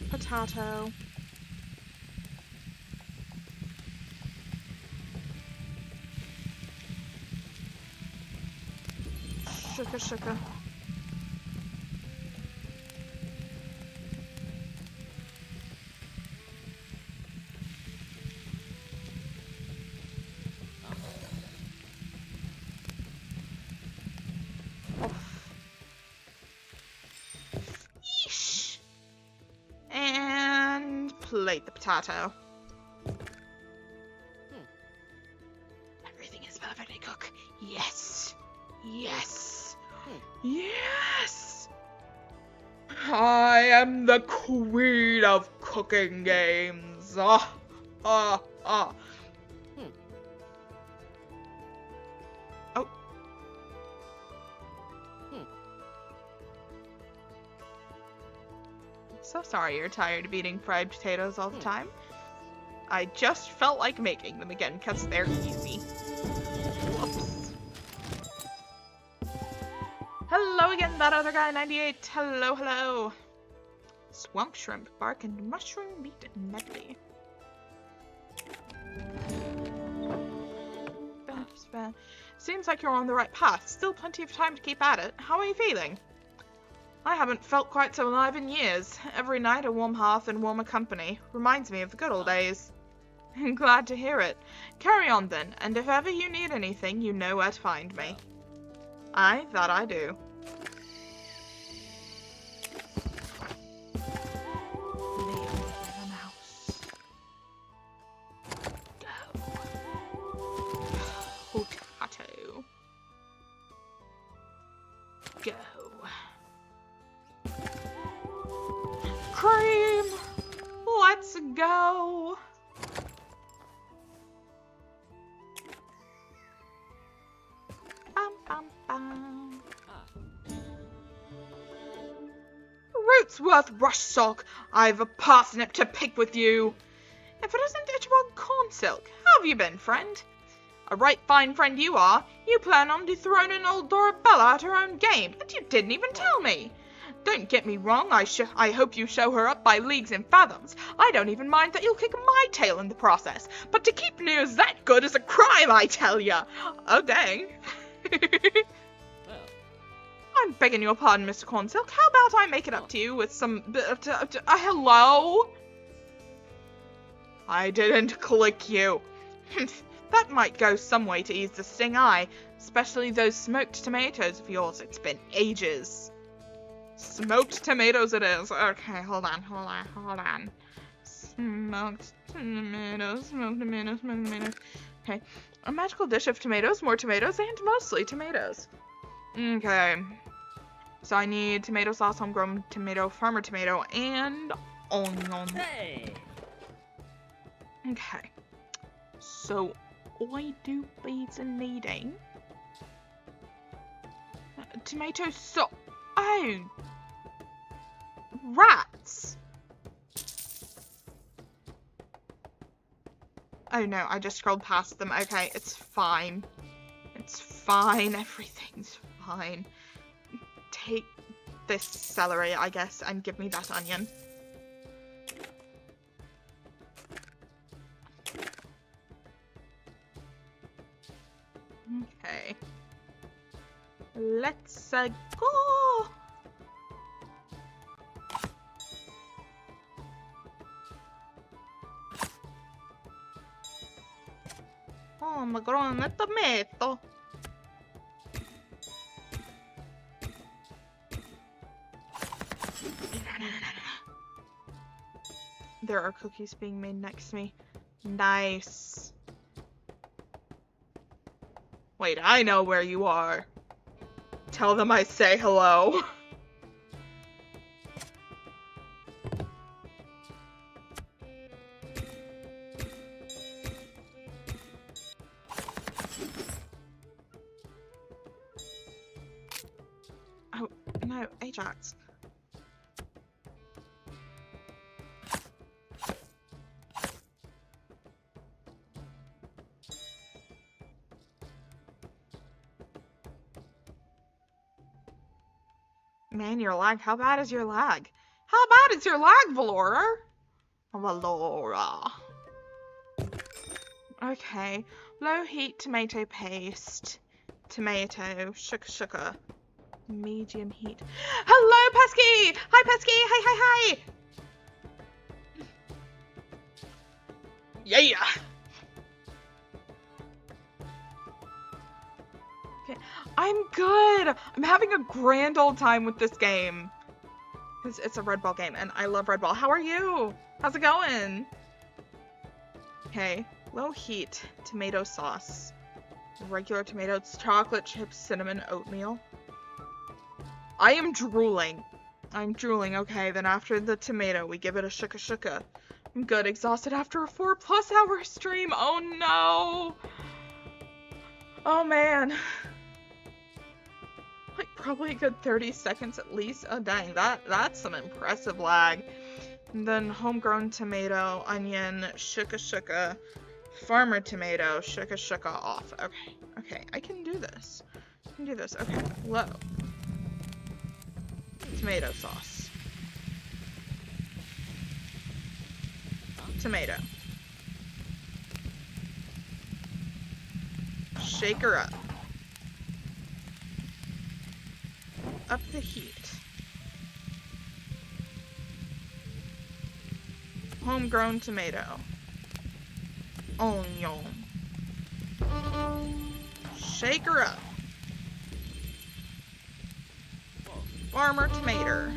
Potato. Sugar, sugar. Yeesh. And plate the potato. Everything is perfectly cooked. Yes. Yes. Yes. I am the queen of cooking games. Ah, ah, ah. Oh. So sorry you're tired of eating fried potatoes all the time. I just felt like making them again because they're easy. Whoops. Hello again, that other guy, 98. Hello, hello. Swamp shrimp, bark, and mushroom meat medley. Seems like you're on the right path. Still plenty of time to keep at it. How are you feeling? I haven't felt quite so alive in years. Every night a warm hearth and warmer company. Reminds me of the good old days. Glad to hear it. Carry on then, and if ever you need anything, you know where to find me. Aye, that I do. Potato. Go. Cream! Let's go! Bum, bum, bum. Rootsworth Rushsock, I've a parsnip to pick with you. If it isn't Itchbog Cornsilk, how have you been, friend? A right fine friend you are. You plan on dethroning old Dorabella at her own game, and you didn't even tell me. Don't get me wrong, I hope you show her up by leagues and fathoms. I don't even mind that you'll kick my tail in the process, but to keep news that good is a crime, I tell ya. Oh, dang. Well. I'm begging your pardon, Mr. Cornsilk. How about I make it up to you with some hello? I didn't click you. That might go some way to ease the sting eye, especially those smoked tomatoes of yours. It's been ages. Smoked tomatoes it is. Okay, hold on. Smoked tomatoes. Okay, a magical dish of tomatoes, more tomatoes, and mostly tomatoes. Okay, so I need tomato sauce, homegrown tomato, farmer tomato, and onion. Hey. Okay, so I do be needing tomato sauce. Oh. Rats. Oh no, I just scrolled past them. Okay, it's fine. It's fine. Everything's fine. Take this celery, I guess, and give me that onion. Okay. Let's go. Oh, ma grande tomato. There are cookies being made next to me. Nice. Wait, I know where you are. Tell them I say hello. Oh, no, Ajax. Man, your lag. How bad is your lag? How bad is your lag, Valora? Valora. Okay. Low heat tomato paste. Tomato. Sugar. Medium heat. Hello, Pesky! Hi, Pesky! Hi, hi, hi! Yeah! Okay. I'm good! I'm having a grand old time with this game. Because it's a Red Ball game, and I love Red Ball. How are you? How's it going? Okay. Low heat tomato sauce. Regular tomatoes, chocolate chips, cinnamon, oatmeal. I am drooling. I'm drooling. Okay, then after the tomato, we give it a shuka. I'm good. Exhausted after a 4+ hour stream. Oh no. Oh man. Like probably a good 30 seconds at least. Oh dang, that's some impressive lag. And then homegrown tomato, onion, shuka. Farmer tomato, shuka off. Okay, I can do this. Okay, low. Tomato sauce. Tomato. Shake her up. Up the heat. Homegrown tomato. Onion. Shake her up. Farmer tomato.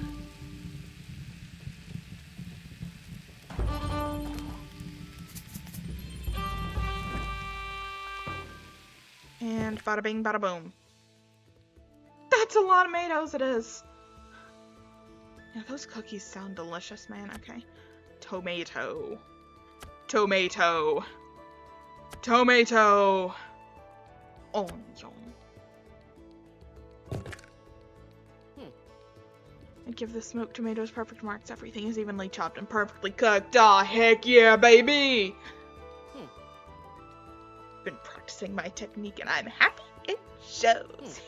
And bada bing, bada boom. That's a lot of tomatoes, it is. Yeah, those cookies sound delicious, man. Okay. Tomato. Onion. I give the smoked tomatoes perfect marks. Everything is evenly chopped and perfectly cooked. Aw, heck yeah, baby! Been practicing my technique and I'm happy it shows.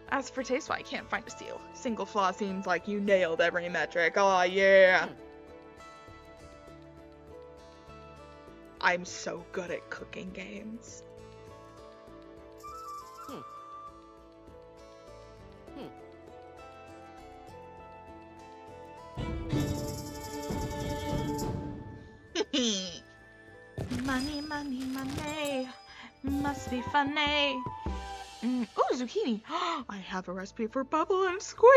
As for taste, I can't find a single flaw. Seems like you nailed every metric. Aw, yeah. I'm so good at cooking games. Money, must be funny. Ooh, zucchini. I have a recipe for Bubble and Squeak.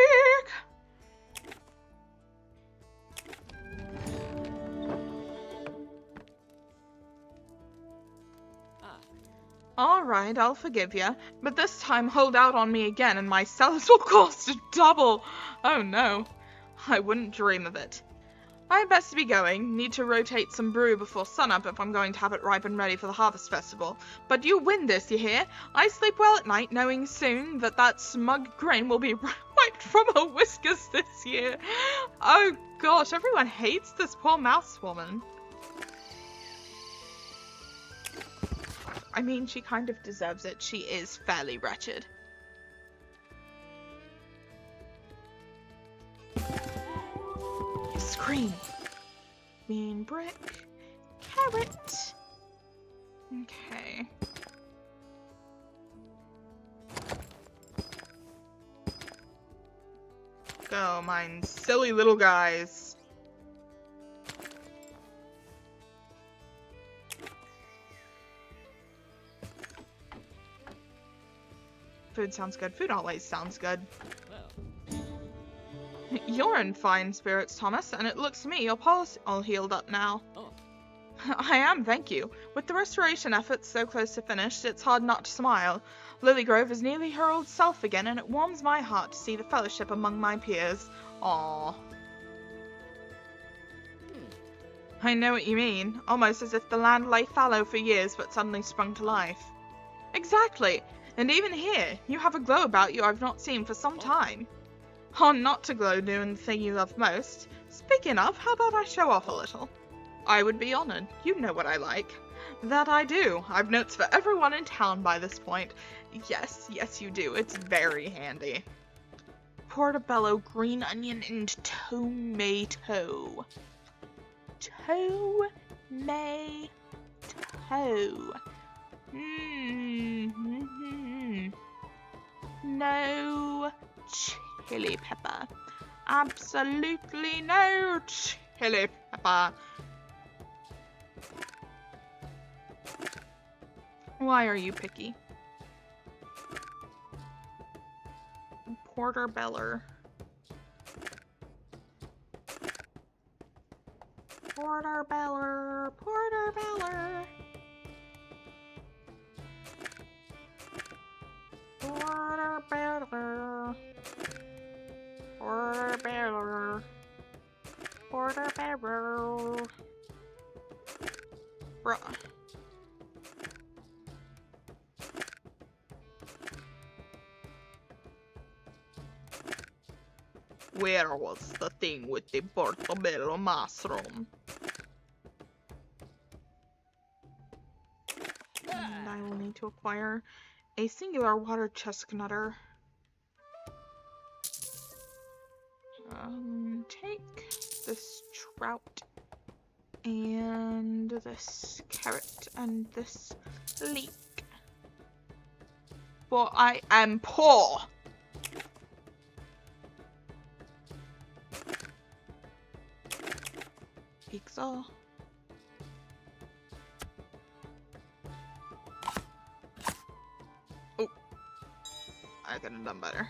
Alright, I'll forgive you, but this time hold out on me again and my salads will cost double. Oh no, I wouldn't dream of it. I best be going. Need to rotate some brew before sunup if I'm going to have it ripe and ready for the harvest festival. But you win this, you hear? I sleep well at night, knowing soon that smug grin will be wiped from her whiskers this year. Oh gosh, everyone hates this poor mouse woman. I mean, she kind of deserves it. She is fairly wretched. Scream. Bean brick. Carrot. Okay. Go, mine silly little guys. Food sounds good. Food always sounds good. Well. You're in fine spirits, Thomas, and it looks to me your pulse all healed up now. Oh. I am, thank you. With the restoration efforts so close to finished, it's hard not to smile. Lilygrove is nearly her old self again, and it warms my heart to see the fellowship among my peers. Aww. I know what you mean. Almost as if the land lay fallow for years but suddenly sprung to life. Exactly. And even here, you have a glow about you I've not seen for some time. Oh, not to glow doing the thing you love most. Speaking of, how about I show off a little? I would be honored. You know what I like. That I do. I've notes for everyone in town by this point. Yes, you do. It's very handy. Portobello, green onion, and tomato. Tomato. No chili pepper. Absolutely no chili pepper. Why are you picky? Portobello. Portobello. Portobello. Portobello. Portobello. Portobello. Bruh. Where was the thing with the portobello mushroom? And I will need to acquire a singular water chestnutter. Take this trout and this carrot and this leek. For I am poor. Pizza. Oh, I could have done better.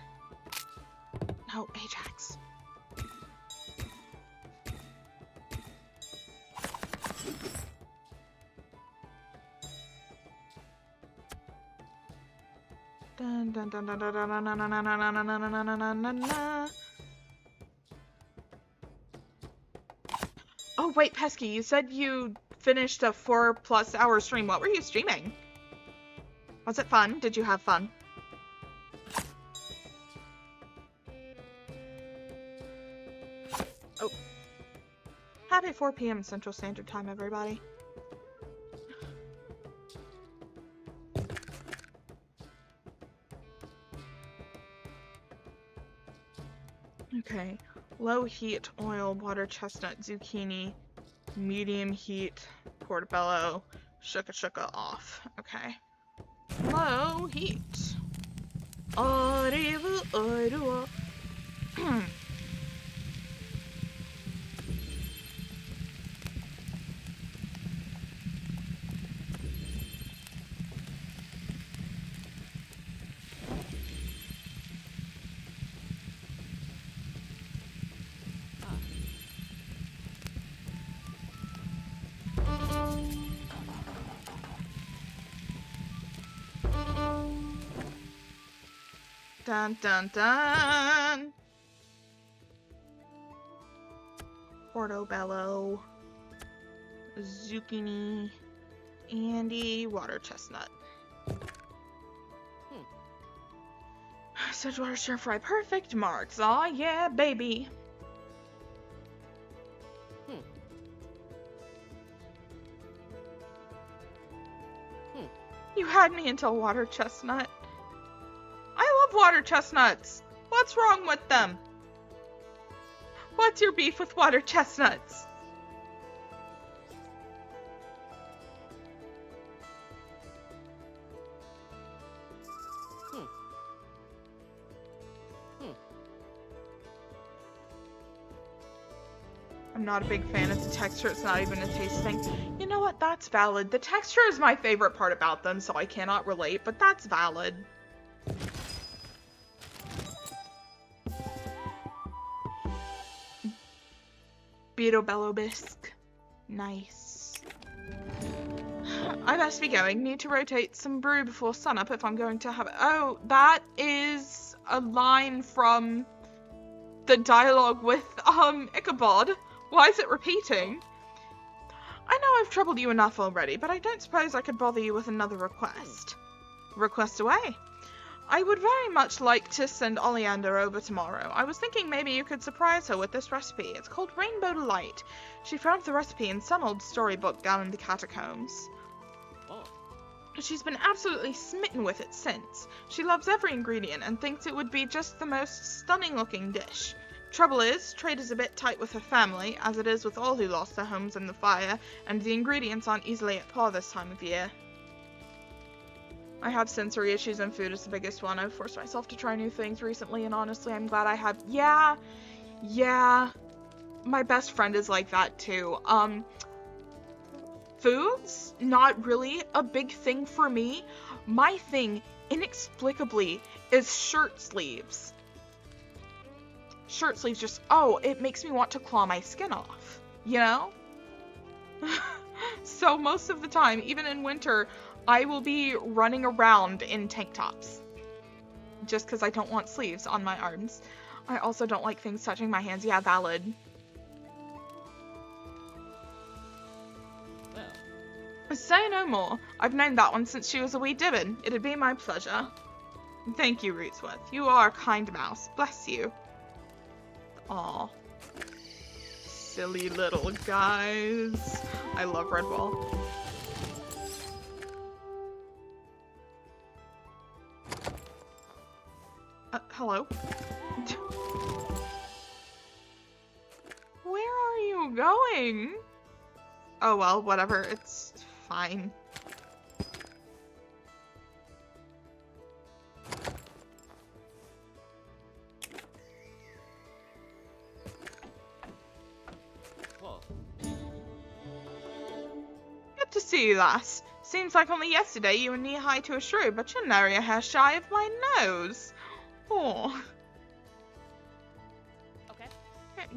No, Ajax. Dun dun dun dun dun dun dun dun dun dun dun dun dun dun dun dun. Oh wait, Pesky, you said you finished a 4+ hour stream. What were you streaming? Was it fun? Did you have fun? Oh. Happy 4 p.m. Central Standard Time, everybody. Okay. Low heat, oil, water chestnut, zucchini, medium heat, portobello, shuka off. Okay. Low heat. Dun dun dun. portobello, zucchini, Andy, water chestnut. Sedgewater stir fry, perfect marks. Aw, yeah, baby. You had me until water chestnut. I love water chestnuts. What's wrong with them? What's your beef with water chestnuts? I'm not a big fan of the texture, it's not even a taste thing. You know what, that's valid. The texture is my favorite part about them, so I cannot relate, but that's valid. Portobello bisque. Nice. I must be going. Need to rotate some brew before sunup if I'm going to have it. Oh, that is a line from the dialogue with, Ichabod. Why is it repeating? I know I've troubled you enough already, but I don't suppose I could bother you with another request. Request away. I would very much like to send Oleander over tomorrow. I was thinking maybe you could surprise her with this recipe. It's called Rainbow Delight. She found the recipe in some old storybook down in the catacombs. Oh. She's been absolutely smitten with it since. She loves every ingredient and thinks it would be just the most stunning looking dish. Trouble is, trade is a bit tight with her family, as it is with all who lost their homes in the fire, and the ingredients aren't easily at par this time of year. I have sensory issues and food is the biggest one. I've forced myself to try new things recently, and honestly, I'm glad I have. Yeah. My best friend is like that too. Foods, not really a big thing for me. My thing, inexplicably, is shirt sleeves. Shirt sleeves just, it makes me want to claw my skin off, you know? So most of the time, even in winter, I will be running around in tank tops. Just because I don't want sleeves on my arms. I also don't like things touching my hands. Yeah, valid. Well. Say no more. I've known that one since she was a wee dibbin. It'd be my pleasure. Thank you, Rootsworth. You are a kind mouse. Bless you. Aw. Silly little guys. I love Redwall. Hello? Where are you going? Oh well, whatever. It's fine. Whoa. Good to see you, lass. Seems like only yesterday you were knee-high to a shrew, but you're nary a hair shy of my nose. Oh. Okay.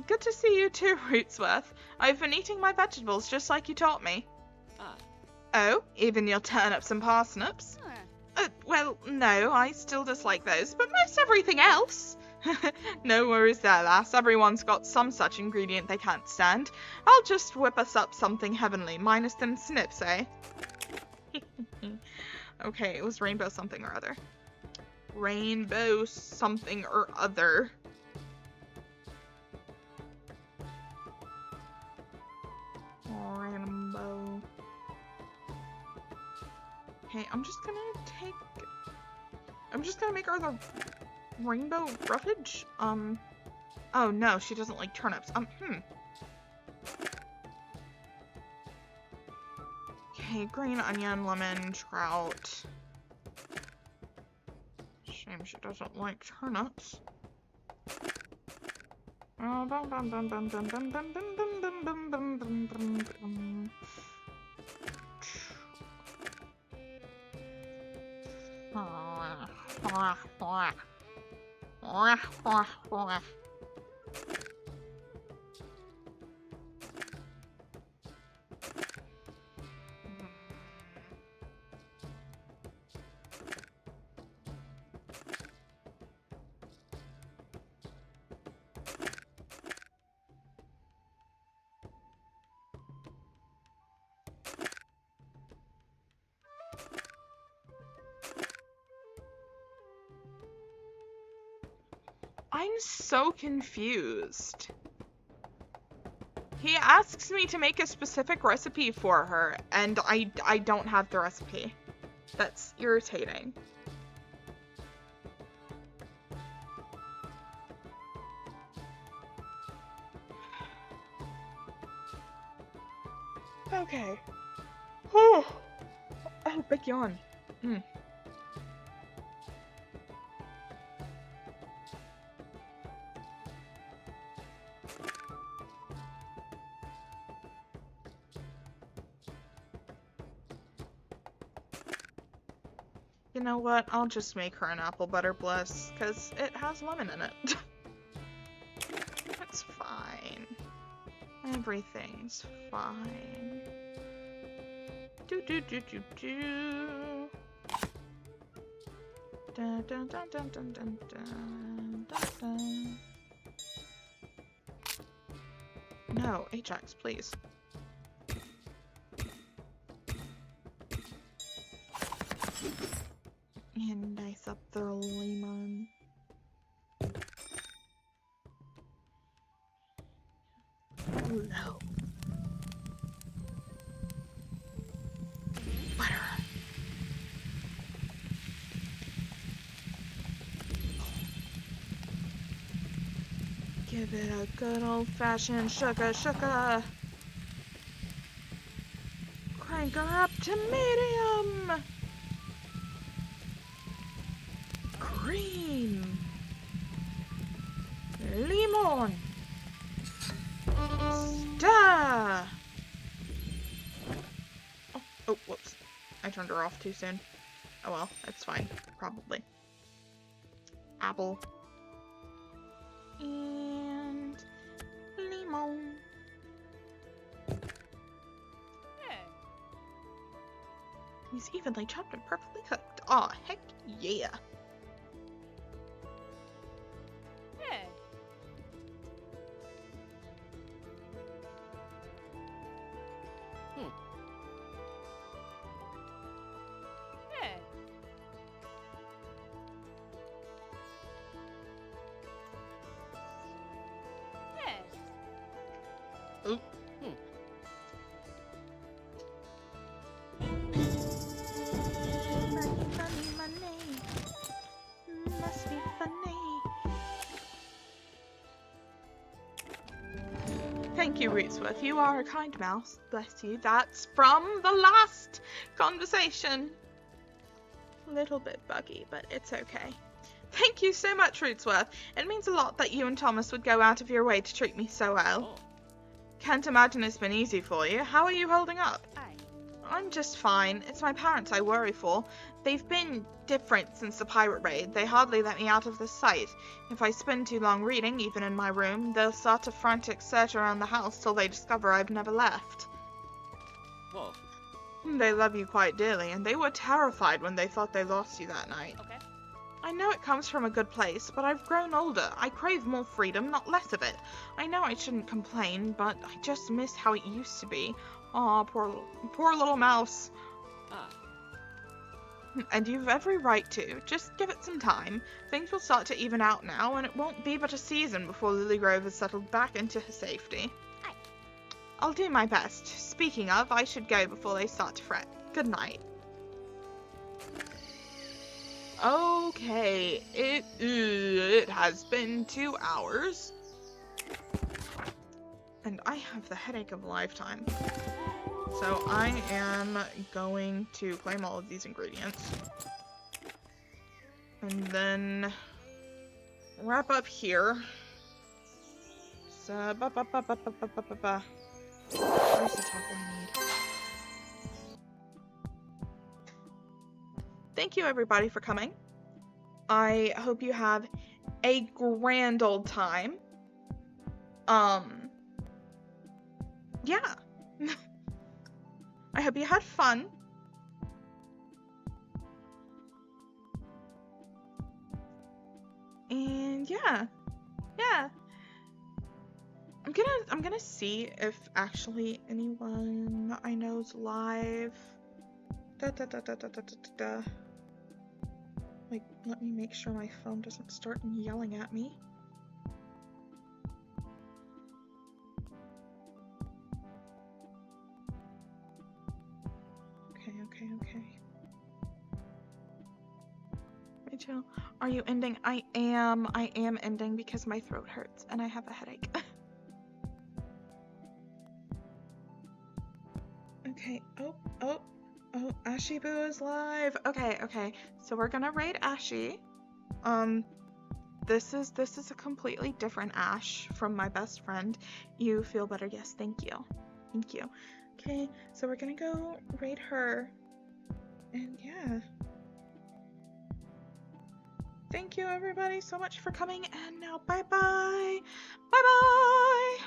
Good to see you too, Rootsworth. I've been eating my vegetables just like you taught me. Ah. Oh, even your turnips and parsnips? Well, no, I still dislike those, but most everything else. No worries there, lass. Everyone's got some such ingredient they can't stand. I'll just whip us up something heavenly, minus them snips, eh? Okay, it was rainbow something or other. Rainbow something or other. Rainbow. Okay, I'm just gonna make her the rainbow roughage. Oh no, she doesn't like turnips. Okay, green onion, lemon, trout. Shame she doesn't like turnips. I'm so confused. He asks me to make a specific recipe for her, and I don't have the recipe. That's irritating. Okay. Oh, big yawn. You know what? I'll just make her an apple butter bliss, because it has lemon in it. It's fine. Everything's fine. Do do do do do. Dun dun dun dun dun dun dun dun dun. No, Ajax, please. And dice up the lemon. No. Butter. Give it a good old-fashioned sugar. Crank her up to medium. Cream. Limon. Stir. Oh, whoops. I turned her off too soon. Oh well, it's fine. Probably. Apple. And lemon. He's evenly chopped and perfectly cooked. Aw, heck yeah. Thank you, Rootsworth. You are a kind mouse. Bless you. That's from the last conversation. A little bit buggy, but it's okay. Thank you so much, Rootsworth. It means a lot that you and Thomas would go out of your way to treat me so well. Oh. Can't imagine it's been easy for you. How are you holding up? Aye. I'm just fine. It's my parents I worry for. They've been different since the pirate raid. They hardly let me out of the sight. If I spend too long reading, even in my room, they'll start a frantic search around the house till they discover I've never left. Whoa. They love you quite dearly, and they were terrified when they thought they lost you that night. Okay. I know it comes from a good place, but I've grown older. I crave more freedom, not less of it. I know I shouldn't complain, but I just miss how it used to be. Aw, poor little mouse. Ah. And you've every right to. Just give it some time. Things will start to even out now, and it won't be but a season before Lilygrove has settled back into her safety. Aye. I'll do my best. Speaking of, I should go before they start to fret. Good night. Okay, it has been 2 hours. And I have the headache of a lifetime. So I am going to claim all of these ingredients. And then wrap up here. So, Where's the tackle I need? Thank you everybody for coming. I hope you have a grand old time. Yeah. I hope you had fun. And yeah. I'm gonna see if actually anyone I know's live. Like, let me make sure my phone doesn't start yelling at me. chill. Are you ending? I am ending because my throat hurts and I have a headache. Okay. Oh, Ashiboo is live. Okay. So we're gonna raid Ashi. This is a completely different Ash from my best friend. You feel better? Yes, thank you. Okay, so we're gonna go raid her. And yeah. Thank you everybody so much for coming, and now bye bye. Bye bye.